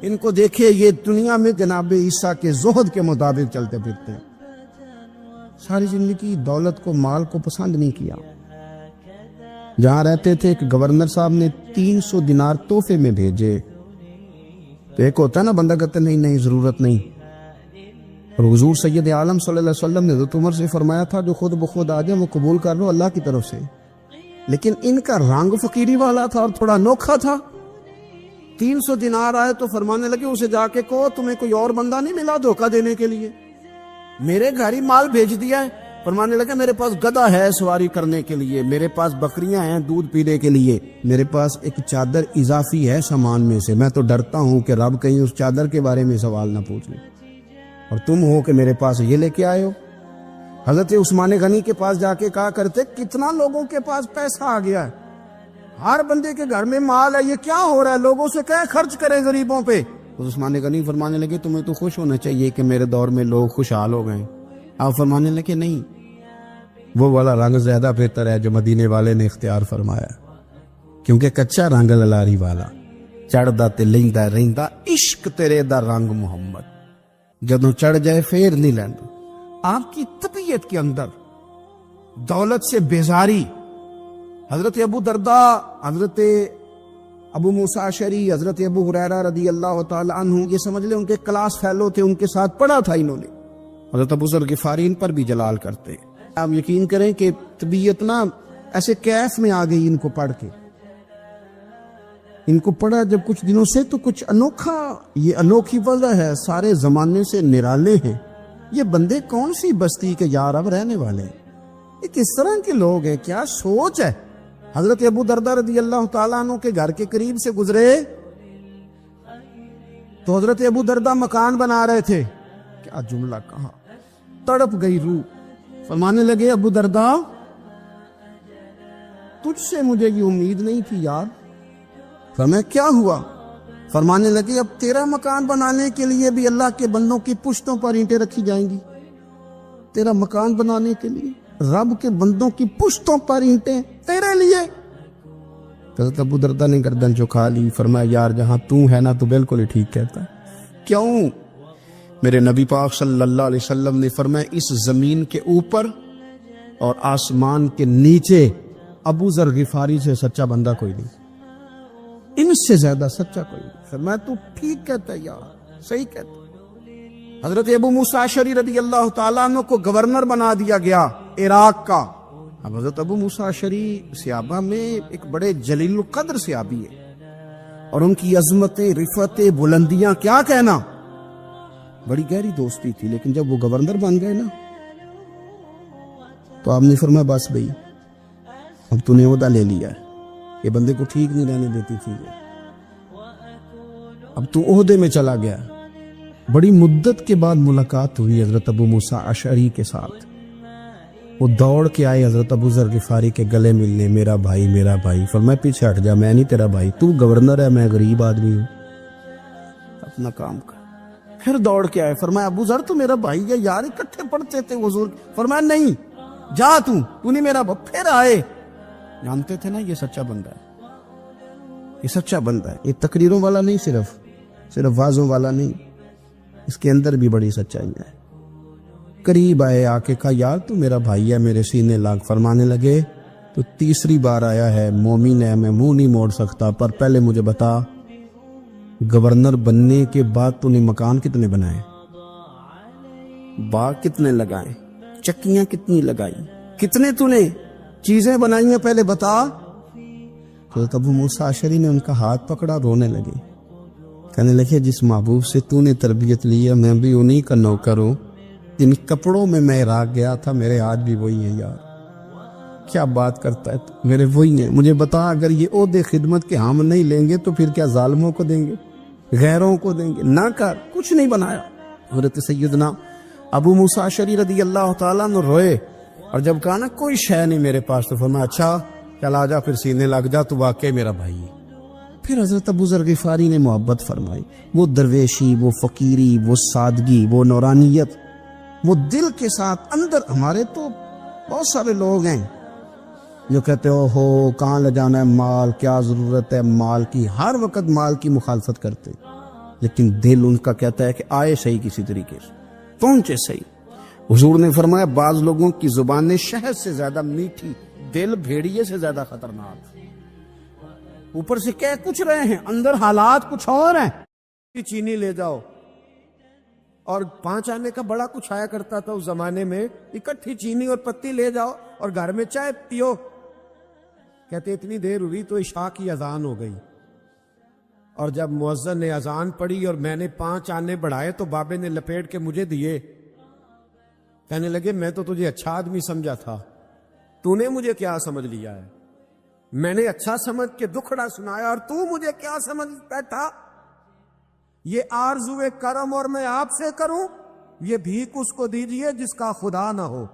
B: ان کو دیکھے, یہ دنیا میں جناب عیسیٰ کے زہد کے مطابق چلتے پھرتے ہیں. ساری زندگی دولت کو, مال کو پسند نہیں کیا. جہاں رہتے تھے ایک گورنر صاحب نے 300 دینار تحفے میں بھیجے. تو ایک ہوتا ہے نا بندہ کہتا نہیں نہیں ضرورت نہیں. اور حضور سید عالم صلی اللہ علیہ وسلم نے حضرت عمر سے فرمایا تھا جو خود بخود آ جائے وہ قبول کر لو اللہ کی طرف سے. لیکن ان کا رنگ فقیری والا تھا اور تھوڑا انوکھا تھا. 300 دینار آئے تو فرمانے لگے اسے جا کے کہو تمہیں کوئی اور بندہ نہیں ملا دھوکہ دینے کے لیے, میرے گھر ہی مال بھیج دیا ہے. فرمانے لگے میرے پاس گدھا ہے سواری کرنے کے لیے, میرے پاس بکریاں ہیں دودھ پینے کے لیے, میرے پاس ایک چادر اضافی ہے سامان میں سے. میں تو ڈرتا ہوں کہ رب کہیں اس چادر کے بارے میں سوال نہ پوچھ لے, اور تم ہو کہ میرے پاس یہ لے کے آئے ہو. حضرت عثمان غنی کے پاس جا کے کہا کرتے کتنا لوگوں کے پاس پیسہ آ گیا ہے, ہر بندے کے گھر میں مال ہے, یہ کیا ہو رہا ہے, لوگوں سے کہیں خرچ کریں غریبوں پہ. عثمان غنی فرمانے لگے تمہیں تو خوش ہونا چاہیے کہ میرے دور میں لوگ خوشحال ہو گئے. آپ فرمانے لگے نہیں, وہ والا رنگ زیادہ بہتر ہے جو مدینے والے نے اختیار فرمایا, کیونکہ کچا رنگ للاری والا چڑھدا تے لیندا رہندا عشق تیرے دا رنگ محمد, جدوں چڑھ جائے پھر نہیں لیندا. آپ کی طبیعت کے اندر دولت سے بیزاری. حضرت ابو درداء, حضرت ابو موسیٰ اشعری, حضرت ابو ہریرہ رضی اللہ تعالی عنہ, یہ سمجھ لیں ان کے کلاس فیلو تھے, ان کے ساتھ پڑھا تھا انہوں نے. حضرت ابو ذر غفاری ان پر بھی جلال کرتے. آپ یقین کریں کہ طبیعت نا ایسے کیف میں آ گئی ان کو پڑھ کے. ان کو پڑھا جب کچھ دنوں سے تو کچھ انوکھا, یہ انوکھی وجہ ہے, سارے زمانے سے نرالے ہیں. یہ بندے کون سی بستی کے یار اب رہنے والے ہیں, یہ کس طرح کے لوگ ہیں, کیا سوچ ہے. حضرت ابو درداء رضی اللہ تعالیٰ عنہ کے گھر کے قریب سے گزرے تو حضرت ابو درداء مکان بنا رہے تھے. کیا جملہ کہا, تڑپ گئی روح. فرمانے لگے ابو درداء تجھ سے مجھے یہ امید نہیں تھی یار. فرمایا کیا ہوا؟ فرمانے لگے اب تیرا مکان بنانے کے لیے بھی اللہ کے بندوں کی پشتوں پر اینٹیں رکھی جائیں گی. تیرا مکان بنانے کے لیے رب کے بندوں کی پشتوں پر اینٹیں تیرے لیے. حضرت ابو درداء نے گردن جھکا لی. فرمایا یار جہاں تو ہے نا تو بالکل ہی ٹھیک کہتا ہے. کیوں؟ میرے نبی پاک صلی اللہ علیہ وسلم نے فرمایا اس زمین کے اوپر اور آسمان کے نیچے ابو ذر غفاری سے سچا بندہ کوئی نہیں, ان سے زیادہ سچا کوئی نہیں. فرمایا تو ٹھیک کہتا ہے یار, صحیح کہتا ہے. حضرت ابو موسیٰ اشعری رضی اللہ تعالیٰ عنہ کو گورنر بنا دیا گیا عراق کا. اب حضرت ابو موسیٰ اشعری صحابہ میں ایک بڑے جلیل القدر صحابی ہے, اور ان کی عظمتیں, رفعتیں, بلندیاں کیا کہنا, بڑی گہری دوستی تھی. لیکن جب وہ گورنر بن گئے نا تو آپ نے فرمایا بس بھئی اب تو نے عہدہ لے لیا ہے, یہ بندے کو ٹھیک نہیں رہنے دیتی تھی, اب تو عہدے میں چلا گیا. بڑی مدت کے بعد ملاقات ہوئی حضرت ابو موسیٰ اشعری کے ساتھ. وہ دوڑ کے آئے حضرت ابو ذر غفاری کے گلے ملنے, میرا بھائی میرا بھائی. فرمایا پیچھے ہٹ جا, میں نہیں تیرا بھائی, تو گورنر ہے, میں غریب آدمی ہوں, اپنا کام کر. پھر دوڑ کے آئے. فرمایا ابو ذر تو میرا بھائی ہے یار, اکٹھے پڑھتے تھے حضور. فرمایا نہیں جا, تو نہیں میرا بھائی. پھر آئے. جانتے تھے نا یہ سچا بندہ ہے, یہ سچا بندہ ہے, یہ تقریروں والا نہیں, صرف وعظوں والا نہیں, اس کے اندر بھی بڑی سچائی ہے. قریب آئے، آ کے کہا یار تو میرا بھائی ہے، میرے سینے لاگ، فرمانے لگے تو تیسری بار آیا ہے، مومن ہے، میں منہ نہیں موڑ سکتا، پر پہلے مجھے بتا گورنر بننے کے بعد تو نے مکان کتنے بنائے، باغ کتنے لگائے، چکیاں کتنی لگائی، کتنے تو نے چیزیں بنائی ہیں، پہلے بتا۔ حضرت ابو موسیٰ اشعری نے ان کا ہاتھ پکڑا، رونے لگے، کہنے لگے جس محبوب سے تو نے تربیت لی ہے میں بھی انہی کا نوکر ہوں، جن کپڑوں میں میں عراق گیا تھا میرے آج بھی وہی ہیں یار، کیا بات کرتا ہے تو میرے وہی ہیں، مجھے بتا اگر یہ عہدے خدمت کے ہم نہیں لیں گے تو پھر کیا ظالموں کو دیں گے، غیروں کو دیں گے، نہ کر کچھ نہیں بنایا۔ حضرت سیدنا ابو موسیٰ اشعری رضی اللہ تعالیٰ نے روئے، اور جب کہا نا کوئی شے نہیں میرے پاس تو فرمایا اچھا چل آ جا، پھر سینے لگ جا، تو واقعی میرا بھائی ہے۔ پھر حضرت ابو ذر غفاری نے محبت فرمائی، وہ درویشی، وہ فقیری، وہ سادگی، وہ نورانیت، وہ دل کے ساتھ اندر۔ ہمارے تو بہت سارے لوگ ہیں جو کہتے ہو کہاں لے جانا ہے مال، کیا ضرورت ہے مال کی، ہر وقت مال کی مخالفت کرتے، لیکن دل ان کا کہتا ہے کہ آئے صحیح، کسی طریقے سے پہنچے صحیح۔ حضور نے فرمایا بعض لوگوں کی زبانیں شہد سے زیادہ میٹھی، دل بھیڑیے سے زیادہ خطرناک، اوپر سے کہہ کچھ رہے ہیں اندر حالات کچھ اور ہیں۔ چینی لے جاؤ، اور 5 آنے کا بڑا کچھ آیا کرتا تھا اس زمانے میں، اکٹھی چینی اور پتی لے جاؤ اور گھر میں چائے پیو، کہتے اتنی دیر ہوئی تو عشاء کی اذان ہو گئی، اور جب مؤذن نے اذان پڑھی اور میں نے 5 آنے بڑھائے تو بابے نے لپیٹ کے مجھے دیے، کہنے لگے میں تو تجھے اچھا آدمی سمجھا تھا، تو نے مجھے کیا سمجھ لیا ہے، میں نے اچھا سمجھ کے دکھڑا سنایا اور تو مجھے کیا سمجھ بیٹھا، یہ آرزو کرم اور میں آپ سے کروں، یہ بھیک اس کو دیجئے جس کا خدا نہ ہو،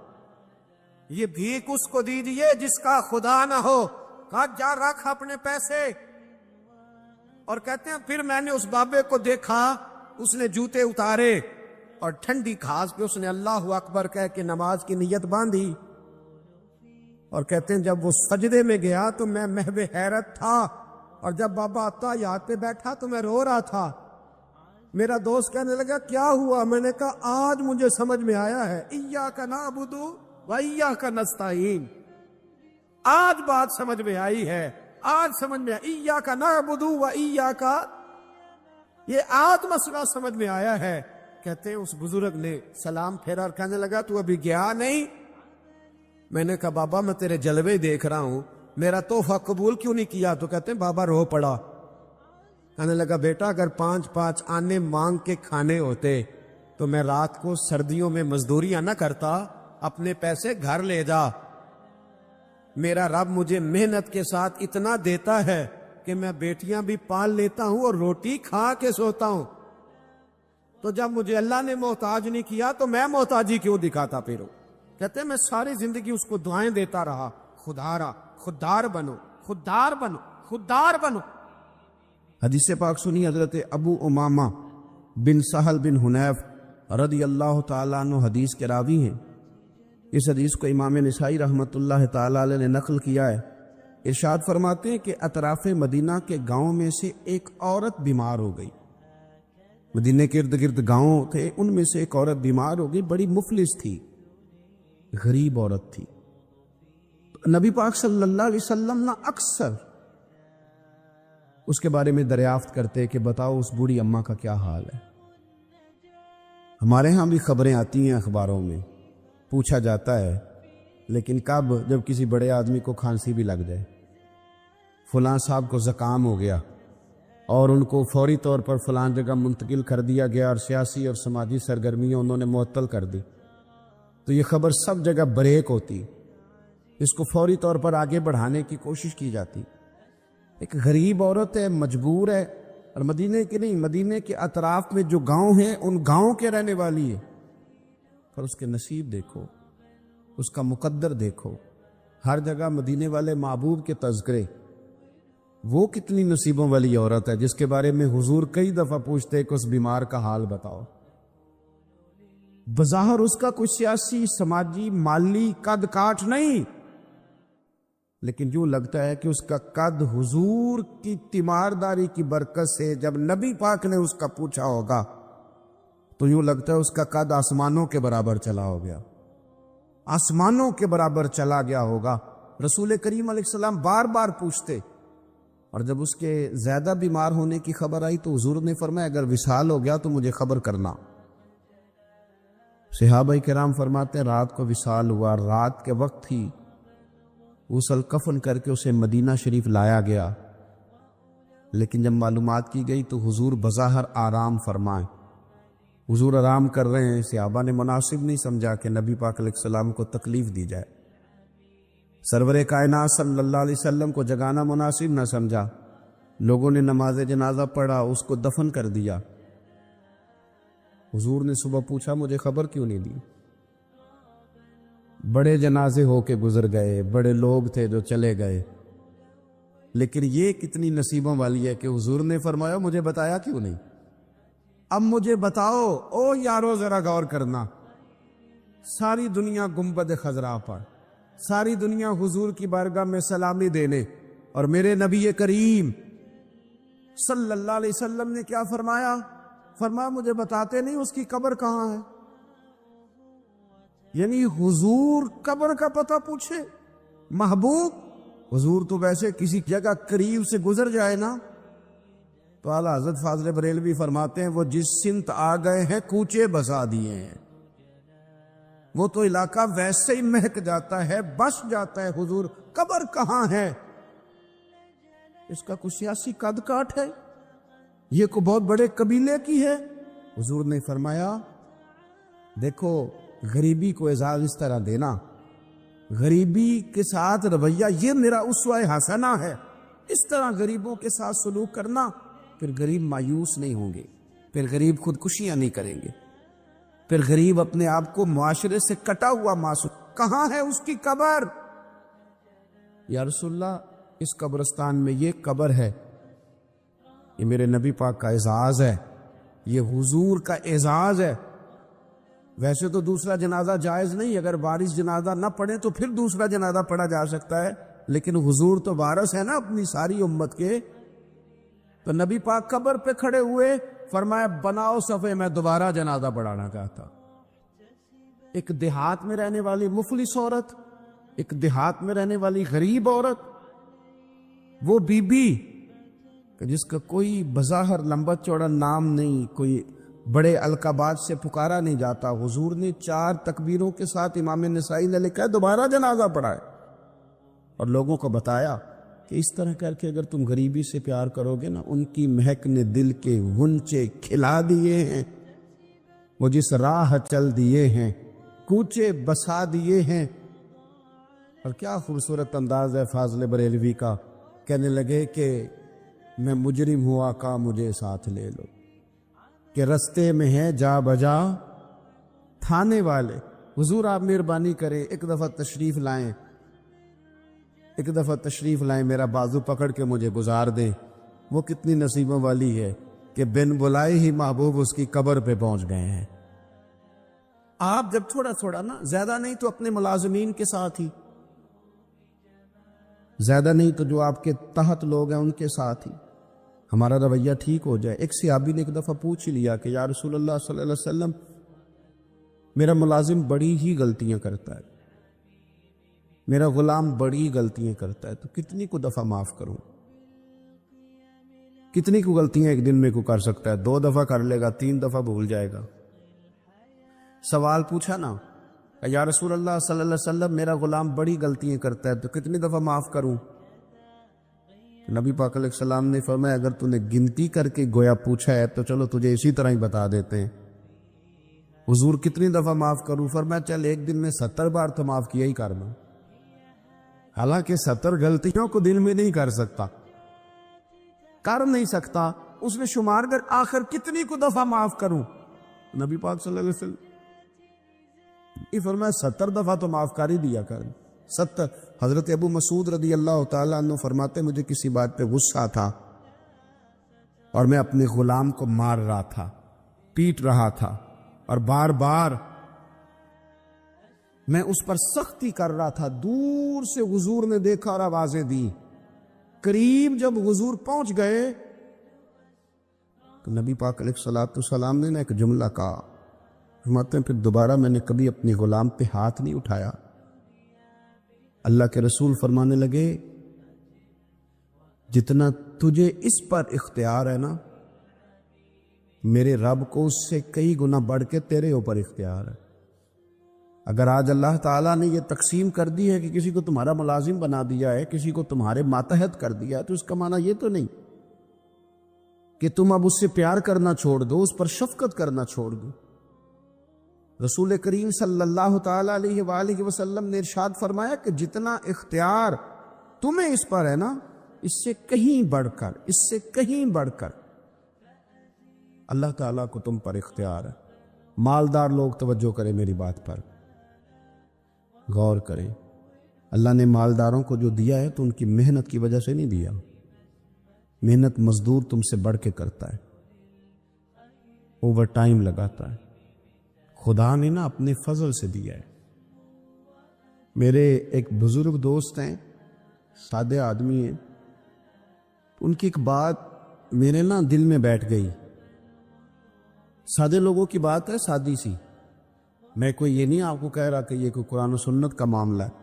B: یہ بھیک اس کو دیجئے جس کا خدا نہ ہو، کہا جا رکھ اپنے پیسے۔ اور کہتے ہیں پھر میں نے اس بابے کو دیکھا، اس نے جوتے اتارے اور ٹھنڈی گھاس پہ اس نے اللہ اکبر کہہ کے نماز کی نیت باندھی، اور کہتے ہیں جب وہ سجدے میں گیا تو میں محو حیرت تھا، اور جب بابا اتحیات پہ بیٹھا تو میں رو رہا تھا۔ میرا دوست کہنے لگا کیا ہوا، میں نے کہا آج مجھے سمجھ میں آیا ہے ایاک نعبد و ایاک نستعین، آج بات سمجھ میں آئی ہے، آج سمجھ میں ایاک نعبد و ایاک، یہ آج مسئلہ سمجھ میں آیا ہے۔ کہتے ہیں اس بزرگ نے سلام پھیرا اور کہنے لگا تو ابھی گیا نہیں؟ میں نے کہا بابا میں تیرے جلوے دیکھ رہا ہوں، میرا تحفہ قبول کیوں نہیں کیا؟ تو کہتے ہیں بابا رو پڑا، کہنے لگا بیٹا اگر 5 آنے مانگ کے کھانے ہوتے تو میں رات کو سردیوں میں مزدوریاں نہ کرتا، اپنے پیسے گھر لے جا، میرا رب مجھے محنت کے ساتھ اتنا دیتا ہے کہ میں بیٹیاں بھی پال لیتا ہوں اور روٹی کھا کے سوتا ہوں، تو جب مجھے اللہ نے محتاج نہیں کیا تو میں محتاجی کیوں دکھاتا پھروں؟ کہتے ہیں میں ساری زندگی اس کو دعائیں دیتا رہا، خدارا خوددار بنو، خوددار بنو، خوددار بنو۔ حدیث پاک سنی حضرت ابو امامہ بن سہل بن حنیف رضی اللہ تعالیٰ عنہ حدیث کے راوی ہیں۔ اس حدیث کو امام نسائی رحمۃ اللہ تعالیٰ علیہ نے نقل کیا ہے۔ ارشاد فرماتے ہیں کہ اطراف مدینہ کے گاؤں میں سے ایک عورت بیمار ہو گئی، مدینہ کے ارد گرد گاؤں تھے، ان میں سے ایک عورت بیمار ہو گئی، بڑی مفلس تھی، غریب عورت تھی۔ نبی پاک صلی اللہ علیہ وسلم نے اکثر اس کے بارے میں دریافت کرتے کہ بتاؤ اس بوڑھی اماں کا کیا حال ہے۔ ہمارے ہاں بھی خبریں آتی ہیں اخباروں میں، پوچھا جاتا ہے، لیکن کب؟ جب کسی بڑے آدمی کو کھانسی بھی لگ جائے، فلاں صاحب کو زکام ہو گیا اور ان کو فوری طور پر فلاں جگہ منتقل کر دیا گیا اور سیاسی اور سماجی سرگرمیاں انہوں نے معطل کر دی، تو یہ خبر سب جگہ بریک ہوتی، اس کو فوری طور پر آگے بڑھانے کی کوشش کی جاتی۔ ایک غریب عورت ہے، مجبور ہے، اور مدینے کی نہیں، مدینے کے اطراف میں جو گاؤں ہیں ان گاؤں کے رہنے والی ہے، پر اس کے نصیب دیکھو، اس کا مقدر دیکھو، ہر جگہ مدینے والے محبوب کے تذکرے۔ وہ کتنی نصیبوں والی عورت ہے جس کے بارے میں حضور کئی دفعہ پوچھتے کہ اس بیمار کا حال بتاؤ۔ بظاہر اس کا کوئی سیاسی، سماجی، مالی قد کاٹ نہیں، لیکن یوں لگتا ہے کہ اس کا قد حضور کی تیمارداری کی برکت سے، جب نبی پاک نے اس کا پوچھا ہوگا تو یوں لگتا ہے اس کا قد آسمانوں کے برابر چلا ہو گیا، آسمانوں کے برابر چلا گیا ہوگا۔ رسول کریم علیہ السلام بار بار پوچھتے، اور جب اس کے زیادہ بیمار ہونے کی خبر آئی تو حضور نے فرمایا اگر وصال ہو گیا تو مجھے خبر کرنا۔ صحابہ کرام فرماتے ہیں رات کو وصال ہوا، رات کے وقت ہی غسل کفن کر کے اسے مدینہ شریف لایا گیا، لیکن جب معلومات کی گئی تو حضور بظاہر آرام فرمائیں، حضور آرام کر رہے ہیں۔ صحابہ نے مناسب نہیں سمجھا کہ نبی پاک علیہ السلام کو تکلیف دی جائے، سرور کائنات صلی اللہ علیہ وسلم کو جگانا مناسب نہ سمجھا۔ لوگوں نے نماز جنازہ پڑھا، اس کو دفن کر دیا۔ حضور نے صبح پوچھا مجھے خبر کیوں نہیں دی؟ بڑے جنازے ہو کے گزر گئے، بڑے لوگ تھے جو چلے گئے، لیکن یہ کتنی نصیبوں والی ہے کہ حضور نے فرمایا مجھے بتایا کیوں نہیں؟ اب مجھے بتاؤ او یارو، ذرا غور کرنا، ساری دنیا گنبد خضرا پر، ساری دنیا حضور کی بارگاہ میں سلامی دینے، اور میرے نبی کریم صلی اللہ علیہ وسلم نے کیا فرمایا؟ فرمایا مجھے بتاتے نہیں اس کی قبر کہاں ہے؟ یعنی حضور قبر کا پتہ پوچھے محبوب؟ حضور تو ویسے کسی جگہ قریب سے گزر جائے نا تو اعلیٰ حضرت فاضل بریلوی فرماتے ہیں وہ جس سمت آ گئے ہیں کوچے بسا دیے ہیں، وہ تو علاقہ ویسے ہی مہک جاتا ہے، بس جاتا ہے۔ حضور قبر کہاں ہے؟ اس کا کوئی سیاسی قد کاٹ ہے؟ یہ کو بہت بڑے قبیلے کی ہے؟ حضور نے فرمایا دیکھو غریبی کو اعزاز اس طرح دینا، غریبی کے ساتھ رویہ یہ میرا اسوہ حسنہ ہے، اس طرح غریبوں کے ساتھ سلوک کرنا، پھر غریب مایوس نہیں ہوں گے، پھر غریب خودکشیاں نہیں کریں گے، پھر غریب اپنے آپ کو معاشرے سے کٹا ہوا محسوس۔ کہاں ہے اس کی قبر؟ یا رسول اللہ اس قبرستان میں یہ قبر ہے، یہ میرے نبی پاک کا اعزاز ہے، یہ حضور کا اعزاز ہے۔ ویسے تو دوسرا جنازہ جائز نہیں، اگر وارث جنازہ نہ پڑھے تو پھر دوسرا جنازہ پڑھا جا سکتا ہے، لیکن حضور تو وارث ہے نا اپنی ساری امت کے۔ تو نبی پاک قبر پہ کھڑے ہوئے، فرمایا بناؤ صفے، میں دوبارہ جنازہ پڑھانا چاہتا۔ ایک دیہات میں رہنے والی مفلس عورت، ایک دیہات میں رہنے والی غریب عورت، وہ بی بی کہ جس کا کوئی بظاہر لمبا چوڑا نام نہیں، کوئی بڑے القابات سے پکارا نہیں جاتا، حضور نے 4 تکبیروں کے ساتھ امام نسائی نے لکھا ہے دوبارہ جنازہ پڑھائے، اور لوگوں کو بتایا کہ اس طرح کر کے اگر تم غریبی سے پیار کرو گے نا، ان کی مہک نے دل کے غنچے کھلا دیے ہیں، وہ جس راہ چل دیے ہیں، کوچے بسا دیے ہیں۔ اور کیا خوبصورت انداز ہے فاضل بریلوی کا، کہنے لگے کہ میں مجرم ہوا کا مجھے ساتھ لے لو، کہ رستے میں ہے جا بجا تھانے والے۔ حضور آپ مہربانی کریں، ایک دفعہ تشریف لائیں، ایک دفعہ تشریف لائیں، میرا بازو پکڑ کے مجھے گزار دیں۔ وہ کتنی نصیبوں والی ہے کہ بن بلائے ہی محبوب اس کی قبر پہ پہنچ گئے ہیں۔ آپ جب تھوڑا تھوڑا نا، زیادہ نہیں تو اپنے ملازمین کے ساتھ ہی، زیادہ نہیں تو جو آپ کے تحت لوگ ہیں ان کے ساتھ ہی ہمارا رویہ ٹھیک ہو جائے۔ ایک صحابی نے ایک دفعہ پوچھ لیا کہ یا رسول اللہ صلی اللہ علیہ وسلم میرا ملازم بڑی ہی غلطیاں کرتا ہے، میرا غلام بڑی غلطیاں کرتا ہے، تو کتنی کو دفعہ معاف کروں؟ کتنی کو غلطیاں ایک دن میں کو کر سکتا ہے؟ 2 دفعہ کر لے گا، 3 دفعہ بھول جائے گا۔ سوال پوچھا نا کہ یا رسول اللہ صلی اللہ علیہ وسلم میرا غلام بڑی غلطیاں کرتا ہے تو کتنی دفعہ معاف کروں؟ نبی پاک علیہ السلام نے فرمایا اگر تو نے گنتی کر کے گویا پوچھا ہے تو چلو تجھے اسی طرح ہی بتا دیتے ہیں۔ حضور کتنی دفعہ معاف کروں؟ فرمایا چل ایک دن میں 70 بار تو معاف کیا ہی کرنا۔ حالانکہ 70 غلطیوں کو دل میں نہیں کر سکتا، کر نہیں سکتا، اس میں شمار کر آخر کتنی کو دفعہ معاف کروں؟ نبی پاک صلی اللہ علیہ وسلم یہ فرمایا 70 دفعہ تو معاف کر ہی دیا کر۔ 70۔ حضرت ابو مسعود رضی اللہ تعالیٰ عنہ فرماتے مجھے کسی بات پہ غصہ تھا اور میں اپنے غلام کو مار رہا تھا، پیٹ رہا تھا، اور بار بار میں اس پر سختی کر رہا تھا۔ دور سے حضور نے دیکھا اور آوازیں دی، قریب جب حضور پہنچ گئے تو نبی پاک علیہ الصلوۃ والسلام نے ایک جملہ کہا، فرماتے ہیں پھر دوبارہ میں نے کبھی اپنے غلام پہ ہاتھ نہیں اٹھایا۔ اللہ کے رسول فرمانے لگے جتنا تجھے اس پر اختیار ہے نا، میرے رب کو اس سے کئی گنا بڑھ کے تیرے اوپر اختیار ہے۔ اگر آج اللہ تعالیٰ نے یہ تقسیم کر دی ہے کہ کسی کو تمہارا ملازم بنا دیا ہے، کسی کو تمہارے ماتحت کر دیا ہے، تو اس کا معنی یہ تو نہیں کہ تم اب اس سے پیار کرنا چھوڑ دو، اس پر شفقت کرنا چھوڑ دو۔ رسول کریم صلی اللہ تعالیٰ علیہ وآلہ وسلم نے ارشاد فرمایا کہ جتنا اختیار تمہیں اس پر ہے نا، اس سے کہیں بڑھ کر اللہ تعالیٰ کو تم پر اختیار ہے۔ مالدار لوگ توجہ کریں، میری بات پر غور کریں۔ اللہ نے مالداروں کو جو دیا ہے تو ان کی محنت کی وجہ سے نہیں دیا، محنت مزدور تم سے بڑھ کے کرتا ہے، اوور ٹائم لگاتا ہے، خدا نے نا اپنے فضل سے دیا ہے۔ میرے ایک بزرگ دوست ہیں، سادے آدمی ہیں، ان کی ایک بات میرے نا دل میں بیٹھ گئی۔ سادے لوگوں کی بات ہے، سادی سی، میں کوئی یہ نہیں آپ کو کہہ رہا کہ یہ کوئی قرآن و سنت کا معاملہ ہے،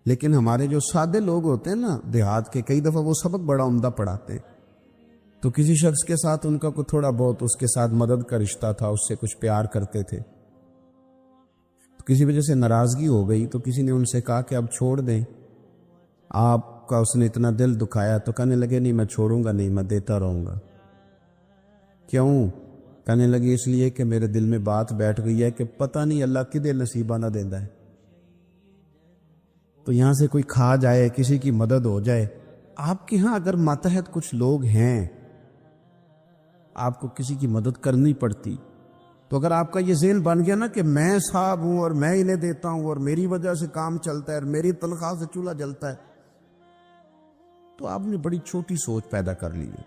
B: لیکن ہمارے جو سادے لوگ ہوتے ہیں نا دیہات کے، کئی دفعہ وہ سبق بڑا عمدہ پڑھاتے ہیں، تو کسی شخص کے ساتھ ان کا کوئی تھوڑا بہت اس کے ساتھ مدد کا رشتہ تھا، اس سے کچھ پیار کرتے تھے، تو کسی وجہ سے ناراضگی ہو گئی، تو کسی نے ان سے کہا کہ اب چھوڑ دیں، آپ کا اس نے اتنا دل دکھایا، تو کہنے لگے نہیں میں چھوڑوں گا نہیں، میں دیتا رہوں گا۔ کیوں؟ کہنے لگے اس لیے کہ میرے دل میں بات بیٹھ گئی ہے کہ پتہ نہیں اللہ کدے نصیبہ نہ دیندا ہے، تو یہاں سے کوئی کھا جائے، کسی کی مدد ہو جائے۔ آپ کے ہاں اگر ماتحت کچھ لوگ ہیں، آپ کو کسی کی مدد کرنی پڑتی، تو اگر آپ کا یہ ذہن بن گیا نا کہ میں صاحب ہوں اور میں انہیں دیتا ہوں اور میری وجہ سے کام چلتا ہے اور میری تنخواہ سے چولہا جلتا ہے، تو آپ نے بڑی چھوٹی سوچ پیدا کر لی ہے،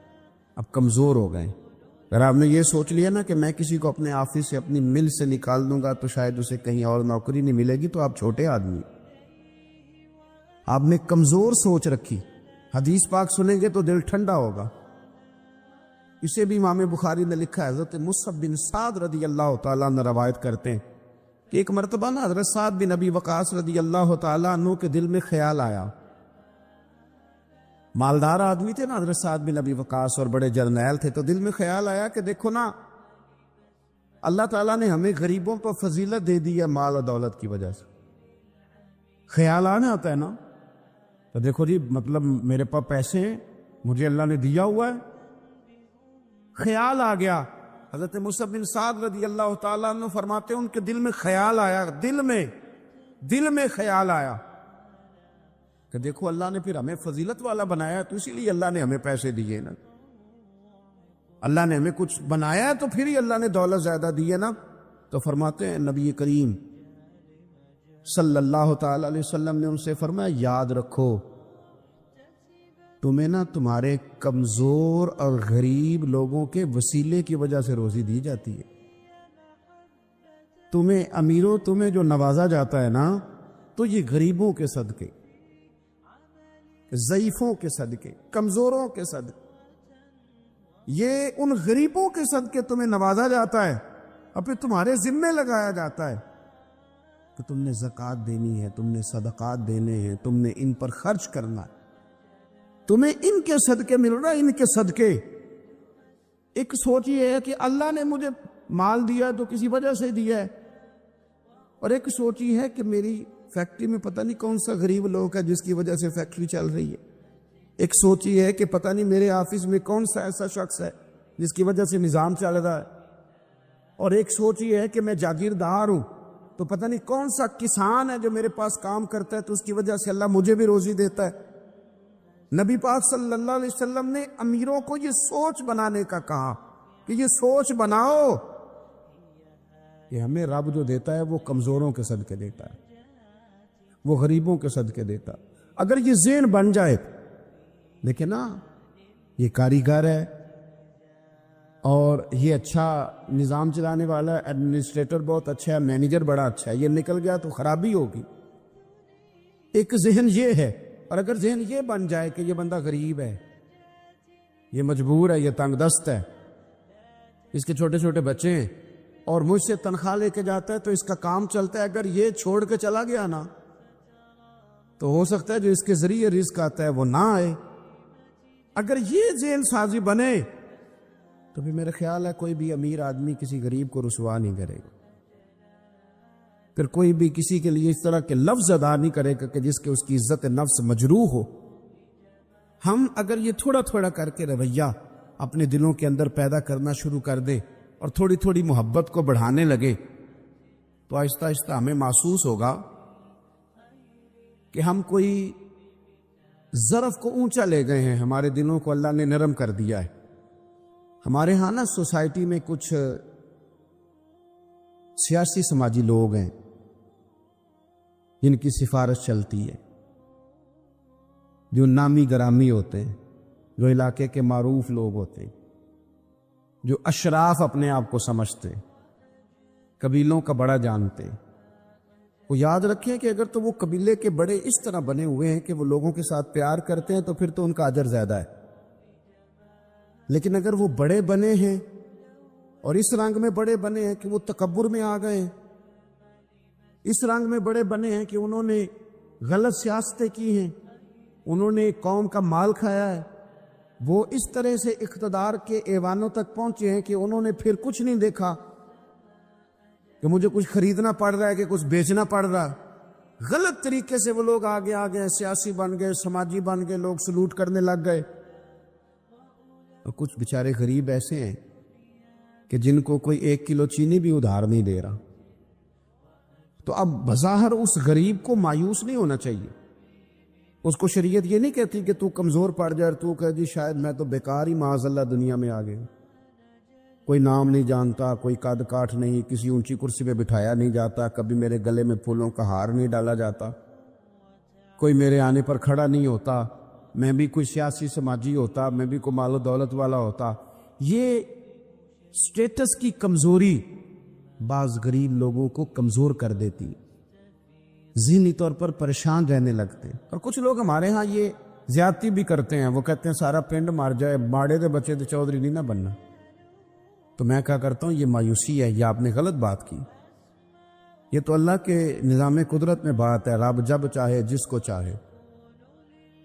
B: اب کمزور ہو گئے۔ اگر آپ نے یہ سوچ لیا نا کہ میں کسی کو اپنے آفس سے اپنی مل سے نکال دوں گا تو شاید اسے کہیں اور نوکری نہیں ملے گی، تو آپ چھوٹے آدمی، آپ نے کمزور سوچ رکھی۔ حدیث پاک سنیں گے تو دل ٹھنڈا ہوگا۔ اسے بھی امام بخاری نے لکھا ہے، حضرت مصعب بن سعد رضی اللہ تعالیٰ عنہ روایت کرتے ہیں کہ ایک مرتبہ نا حضرت سعد بن ابی وقاص رضی اللہ تعالیٰ عنہ کے دل میں خیال آیا، مالدار آدمی تھے نا حضرت سعد بن ابی وقاص اور بڑے جرنیل تھے، تو دل میں خیال آیا کہ دیکھو نا اللہ تعالیٰ نے ہمیں غریبوں پر فضیلت دے دی ہے مال اور دولت کی وجہ سے۔ خیال آنا ہوتا ہے نا، تو دیکھو جی مطلب میرے پاس پیسے ہیں، مجھے اللہ نے دیا ہوا ہے، خیال آ گیا۔ حضرت مصعب بن سعد رضی اللہ تعالیٰ عنہ فرماتے ہیں ان کے دل میں خیال آیا، دل میں خیال آیا کہ دیکھو اللہ نے پھر ہمیں فضیلت والا بنایا ہے، تو اسی لیے اللہ نے ہمیں پیسے دیے نا، اللہ نے ہمیں کچھ بنایا ہے تو پھر ہی اللہ نے دولت زیادہ دی ہے نا۔ تو فرماتے ہیں نبی کریم صلی اللہ تعالی علیہ وسلم نے ان سے فرمایا یاد رکھو تمہیں نا تمہارے کمزور اور غریب لوگوں کے وسیلے کی وجہ سے روزی دی جاتی ہے، تمہیں امیروں تمہیں جو نوازا جاتا ہے نا، تو یہ غریبوں کے صدقے، ضعیفوں کے صدقے، کمزوروں کے صدقے، یہ ان غریبوں کے صدقے تمہیں نوازا جاتا ہے اور پھر تمہارے ذمے لگایا جاتا ہے کہ تم نے زکوٰۃ دینی ہے، تم نے صدقات دینے ہیں، تم نے ان پر خرچ کرنا ہے، تمہیں ان کے صدقے مل رہا ہے، ان کے صدقے۔ ایک سوچ یہ ہے کہ اللہ نے مجھے مال دیا تو کسی وجہ سے دیا ہے، اور ایک سوچ یہ ہے کہ میری فیکٹری میں پتہ نہیں کون سا غریب لوگ ہے جس کی وجہ سے فیکٹری چل رہی ہے، ایک سوچ یہ ہے کہ پتہ نہیں میرے آفس میں کون سا ایسا شخص ہے جس کی وجہ سے نظام چل رہا ہے، اور ایک سوچ یہ ہے کہ میں جاگیردار ہوں تو پتہ نہیں کون سا کسان ہے جو میرے پاس کام کرتا ہے تو اس کی وجہ سے اللہ مجھے بھی روزی دیتا ہے۔ نبی پاک صلی اللہ علیہ وسلم نے امیروں کو یہ سوچ بنانے کا کہا کہ یہ سوچ بناؤ کہ ہمیں رب جو دیتا ہے وہ کمزوروں کے صدقے دیتا ہے، وہ غریبوں کے صدقے دیتا۔ اگر یہ ذہن بن جائے، دیکھیں نا یہ کاریگر ہے اور یہ اچھا نظام چلانے والا ہے، ایڈمنسٹریٹر بہت اچھا ہے، مینیجر بڑا اچھا ہے، یہ نکل گیا تو خرابی ہوگی۔ ایک ذہن یہ ہے، اور اگر ذہن یہ بن جائے کہ یہ بندہ غریب ہے، یہ مجبور ہے، یہ تنگ دست ہے، اس کے چھوٹے چھوٹے بچے ہیں اور مجھ سے تنخواہ لے کے جاتا ہے تو اس کا کام چلتا ہے. اگر یہ چھوڑ کے چلا گیا نا تو ہو سکتا ہے جو اس کے ذریعے رزق آتا ہے وہ نہ آئے. اگر یہ ذیل سازی بنے تو بھی میرا خیال ہے کوئی بھی امیر آدمی کسی غریب کو رسوا نہیں کرے گا، پھر کوئی بھی کسی کے لیے اس طرح کے لفظ ادا نہیں کرے گا کہ جس کے اس کی عزت نفس مجروح ہو. ہم اگر یہ تھوڑا تھوڑا کر کے رویہ اپنے دلوں کے اندر پیدا کرنا شروع کر دیں اور تھوڑی تھوڑی محبت کو بڑھانے لگے تو آہستہ آہستہ ہمیں محسوس ہوگا کہ ہم کوئی ظرف کو اونچا لے گئے ہیں، ہمارے دلوں کو اللہ نے نرم کر دیا ہے. ہمارے ہاں نا سوسائٹی میں کچھ سیاسی سماجی لوگ ہیں جن کی سفارش چلتی ہے، جو نامی گرامی ہوتے ہیں، جو علاقے کے معروف لوگ ہوتے ہیں، جو اشراف اپنے آپ کو سمجھتے ہیں، قبیلوں کا بڑا جانتے ہیں. وہ یاد رکھیں کہ اگر تو وہ قبیلے کے بڑے اس طرح بنے ہوئے ہیں کہ وہ لوگوں کے ساتھ پیار کرتے ہیں تو پھر تو ان کا اجر زیادہ ہے. لیکن اگر وہ بڑے بنے ہیں اور اس رنگ میں بڑے بنے ہیں کہ وہ تکبر میں آ گئے ہیں، اس رنگ میں بڑے بنے ہیں کہ انہوں نے غلط سیاستیں کی ہیں، انہوں نے قوم کا مال کھایا ہے، وہ اس طرح سے اقتدار کے ایوانوں تک پہنچے ہیں کہ انہوں نے پھر کچھ نہیں دیکھا کہ مجھے کچھ خریدنا پڑ رہا ہے کہ کچھ بیچنا پڑ رہا. غلط طریقے سے وہ لوگ آگے آ گئے، سیاسی بن گئے، سماجی بن گئے، لوگ سلوٹ کرنے لگ گئے. اور کچھ بیچارے غریب ایسے ہیں کہ جن کو کوئی 1 کلو چینی بھی ادھار نہیں دے رہا. تو اب بظاہر اس غریب کو مایوس نہیں ہونا چاہیے. اس کو شریعت یہ نہیں کہتی کہ تو کمزور پڑ جائے اور تو کہے جی شاید میں تو بیکار ہی معاذ اللہ دنیا میں آ گیا، کوئی نام نہیں جانتا، کوئی قد کاٹ نہیں، کسی اونچی کرسی پہ بٹھایا نہیں جاتا، کبھی میرے گلے میں پھولوں کا ہار نہیں ڈالا جاتا، کوئی میرے آنے پر کھڑا نہیں ہوتا، میں بھی کوئی سیاسی سماجی ہوتا، میں بھی کوئی مال و دولت والا ہوتا. یہ سٹیٹس کی کمزوری بعض غریب لوگوں کو کمزور کر دیتی، ذہنی طور پر پریشان رہنے لگتے. اور کچھ لوگ ہمارے ہاں یہ زیادتی بھی کرتے ہیں، وہ کہتے ہیں سارا پنڈ مار جائے، ماڑے دے بچے دے چودھری نہیں نہ بننا. تو میں کیا کرتا ہوں، یہ مایوسی ہے، یہ آپ نے غلط بات کی. یہ تو اللہ کے نظام قدرت میں بات ہے، رب جب چاہے جس کو چاہے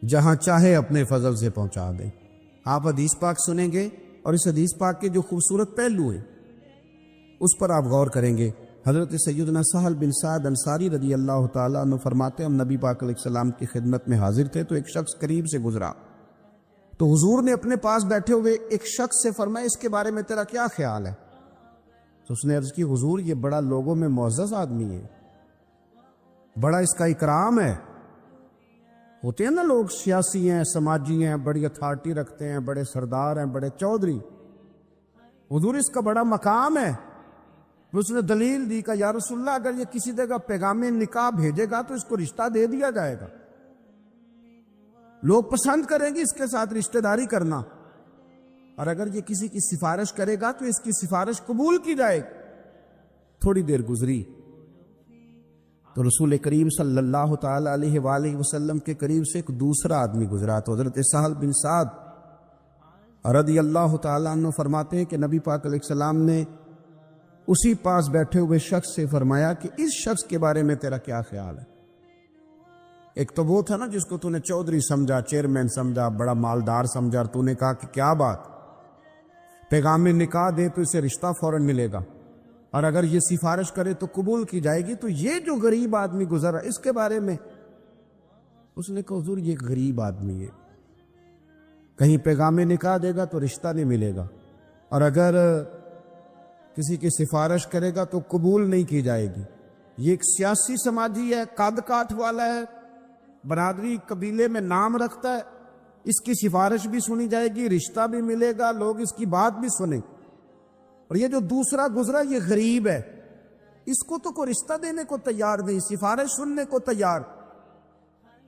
B: جہاں چاہے اپنے فضل سے پہنچا دے. آپ حدیث پاک سنیں گے اور اس حدیث پاک کے جو خوبصورت پہلو ہیں اس پر آپ غور کریں گے. حضرت سیدنا سہل بن سعد انصاری رضی اللہ تعالیٰ عنہ فرماتے ہیں ہم نبی پاک علیہ السلام کی خدمت میں حاضر تھے تو ایک شخص قریب سے گزرا تو حضور نے اپنے پاس بیٹھے ہوئے ایک شخص سے فرمایا اس کے بارے میں تیرا کیا خیال ہے؟ تو اس نے عرض کی حضور یہ بڑا لوگوں میں معزز آدمی ہے، بڑا اس کا اکرام ہے. ہوتے ہیں نا لوگ سیاسی ہیں، سماجی ہیں، بڑی اتھارٹی رکھتے ہیں، بڑے سردار ہیں، بڑے چودھری. حضور اس کا بڑا مقام ہے. اس نے دلیل دی کہ یا رسول اللہ اگر یہ کسی جگہ پیغام نکاح بھیجے گا تو اس کو رشتہ دے دیا جائے گا، لوگ پسند کریں گے اس کے ساتھ رشتہ داری کرنا، اور اگر یہ کسی کی سفارش کرے گا تو اس کی سفارش قبول کی جائے گی. تھوڑی دیر گزری تو رسول کریم صلی اللہ تعالی علیہ وآلہ وسلم کے قریب سے ایک دوسرا آدمی گزرا تو حضرت سہل بن سعد رضی اللہ تعالیٰ عنہ فرماتے ہیں کہ نبی پاک علیہ السلام نے اسی پاس بیٹھے ہوئے شخص سے فرمایا کہ اس شخص کے بارے میں تیرا کیا خیال ہے؟ ایک تو وہ تھا نا جس کو تو نے چودھری سمجھا، چیئرمین سمجھا، بڑا مالدار سمجھا، اور تو نے کہا کہ کیا بات، پیغام نکاح دے تو اسے رشتہ فوراً ملے گا، اور اگر یہ سفارش کرے تو قبول کی جائے گی. تو یہ جو غریب آدمی گزرا اس کے بارے میں اس نے کہا حضور یہ غریب آدمی ہے، کہیں پیغام نکاح دے گا تو رشتہ نہیں ملے گا، اور اگر کسی کی سفارش کرے گا تو قبول نہیں کی جائے گی. یہ ایک سیاسی سماجی ہے، قد کاٹ والا ہے، برادری قبیلے میں نام رکھتا ہے، اس کی سفارش بھی سنی جائے گی، رشتہ بھی ملے گا، لوگ اس کی بات بھی سنیں. اور یہ جو دوسرا گزرا یہ غریب ہے، اس کو تو کوئی رشتہ دینے کو تیار نہیں، سفارش سننے کو تیار.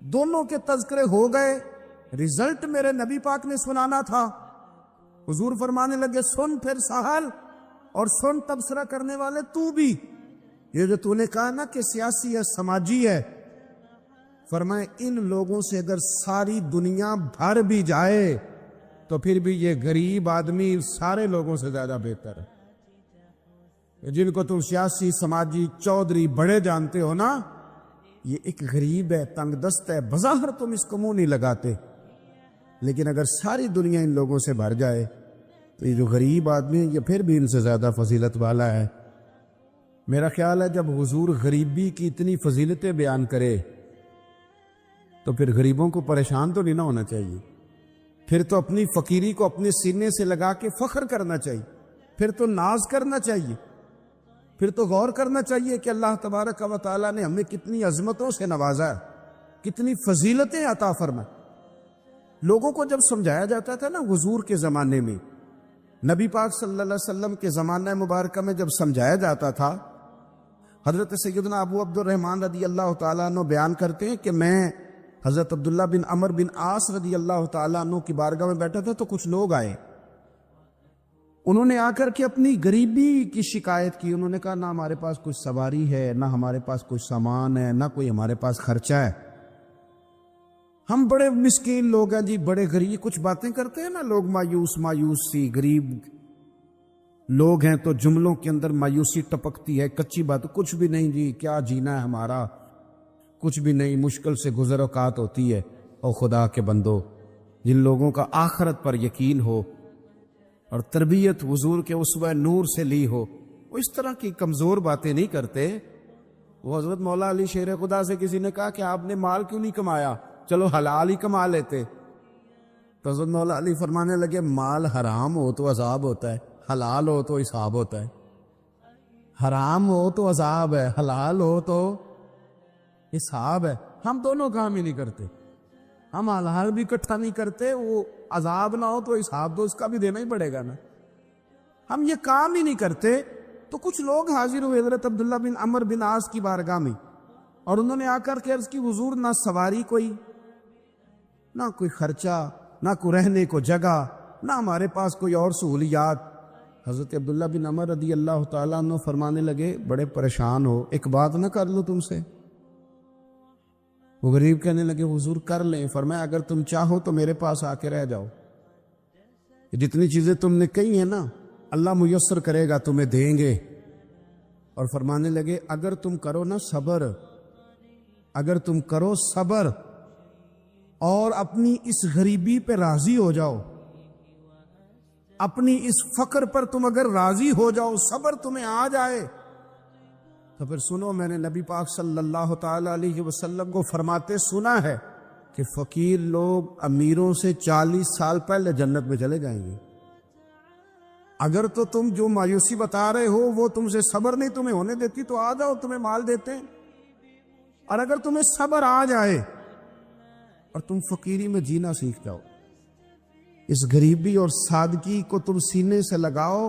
B: دونوں کے تذکرے ہو گئے، رزلٹ میرے نبی پاک نے سنانا تھا. حضور فرمانے لگے سن پھر سہل، اور سن تبصرہ کرنے والے تو بھی، یہ جو تو نے کہا نا کہ سیاسی ہے، سماجی ہے، فرمائے ان لوگوں سے اگر ساری دنیا بھر بھی جائے تو پھر بھی یہ غریب آدمی سارے لوگوں سے زیادہ بہتر ہے. جن کو تم سیاسی سماجی چودھری بڑے جانتے ہو نا، یہ ایک غریب ہے، تنگ دست ہے، بظاہر تم اس کو منہ نہیں لگاتے، لیکن اگر ساری دنیا ان لوگوں سے بھر جائے تو یہ جو غریب آدمی ہے یہ پھر بھی ان سے زیادہ فضیلت والا ہے. میرا خیال ہے جب حضور غریبی کی اتنی فضیلتیں بیان کرے تو پھر غریبوں کو پریشان تو نہیں نہ ہونا چاہیے، پھر تو اپنی فقیری کو اپنے سینے سے لگا کے فخر کرنا چاہیے، پھر تو ناز کرنا چاہیے، پھر تو غور کرنا چاہیے کہ اللہ تبارک و تعالیٰ نے ہمیں کتنی عظمتوں سے نوازا ہے، کتنی فضیلتیں عطا فرمائے. لوگوں کو جب سمجھایا جاتا تھا نا حضور کے زمانے میں، نبی پاک صلی اللہ علیہ وسلم کے زمانہ مبارکہ میں جب سمجھایا جاتا تھا، حضرت سیدنا ابو عبد الرحمن رضی اللہ تعالیٰ عنہ بیان کرتے ہیں کہ میں حضرت عبداللہ بن عمر بن عاص رضی اللہ تعالیٰ عنہ کی بارگاہ میں بیٹھا تھا تو کچھ لوگ آئے، انہوں نے آ کر کے اپنی غریبی کی شکایت کی. انہوں نے کہا نہ ہمارے پاس کوئی سواری ہے، نہ ہمارے پاس کوئی سامان ہے، نہ کوئی ہمارے پاس خرچہ ہے، ہم بڑے مسکین لوگ ہیں جی، بڑے غریب. کچھ باتیں کرتے ہیں نا لوگ مایوس سی، غریب لوگ ہیں تو جملوں کے اندر مایوسی ٹپکتی ہے، کچی بات، کچھ بھی نہیں جی، کیا جینا ہے ہمارا، کچھ بھی نہیں، مشکل سے گزر اوقات ہوتی ہے. او خدا کے بندو، جن لوگوں کا آخرت پر یقین ہو اور تربیت حضور کے اسوہ نور سے لی ہو، وہ اس طرح کی کمزور باتیں نہیں کرتے. وہ حضرت مولا علی شیر خدا سے کسی نے کہا کہ آپ نے مال کیوں نہیں کمایا، چلو حلال ہی کما لیتے. تو حضرت مولا علی فرمانے لگے مال حرام ہو تو عذاب ہوتا ہے، حلال ہو تو حساب ہوتا ہے. حرام ہو تو عذاب ہے، حلال ہو تو حساب ہے. ہم دونوں کام ہی نہیں کرتے، ہم حلال بھی اکٹھا نہیں کرتے، وہ عذاب نہ ہو تو حساب تو اس کا بھی دینا ہی پڑے گا نا، ہم یہ کام ہی نہیں کرتے. تو کچھ لوگ حاضر ہوئے حضرت عبداللہ بن عمر بن عاص کی بارگاہ میں، اور انہوں نے آ کر کے عرض کی حضور نہ سواری کوئی، نہ کوئی خرچہ، نہ کوئی رہنے کو جگہ، نہ ہمارے پاس کوئی اور سہولیات. حضرت عبداللہ بن عمر رضی اللہ تعالیٰ عنہ فرمانے لگے بڑے پریشان ہو، ایک بات نہ کر لوں تم سے. وہ غریب کہنے لگے حضور کر لیں. فرمایا اگر تم چاہو تو میرے پاس آ کے رہ جاؤ، جتنی چیزیں تم نے کہی ہیں نا اللہ میسر کرے گا، تمہیں دیں گے. اور فرمانے لگے اگر تم کرو نا صبر، اگر تم کرو صبر اور اپنی اس غریبی پہ راضی ہو جاؤ، اپنی اس فقر پر تم اگر راضی ہو جاؤ، صبر تمہیں آ جائے، تو پھر سنو میں نے نبی پاک صلی اللہ تعالی علیہ وسلم کو فرماتے سنا ہے کہ فقیر لوگ امیروں سے 40 سال پہلے جنت میں چلے جائیں گے. اگر تو تم جو مایوسی بتا رہے ہو وہ تم سے صبر نہیں تمہیں ہونے دیتی تو آ جاؤ، تمہیں مال دیتے ہیں. اور اگر تمہیں صبر آ جائے اور تم فقیری میں جینا سیکھ جاؤ، اس غریبی اور سادگی کو تم سینے سے لگاؤ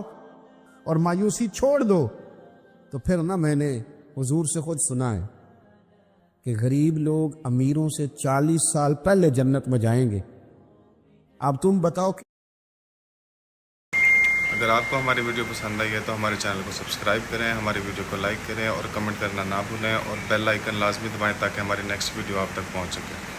B: اور مایوسی چھوڑ دو، تو پھر نا میں نے حضور سے خود سنا ہے کہ غریب لوگ امیروں سے 40 سال پہلے جنت میں جائیں گے. اب تم بتاؤ کہ
C: اگر آپ کو ہماری ویڈیو پسند آئی ہے تو ہمارے چینل کو سبسکرائب کریں، ہماری ویڈیو کو لائک کریں اور کمنٹ کرنا نہ بھولیں، اور بیل آئیکن لازمی دبائیں تاکہ ہماری نیکسٹ ویڈیو آپ تک پہنچ سکے.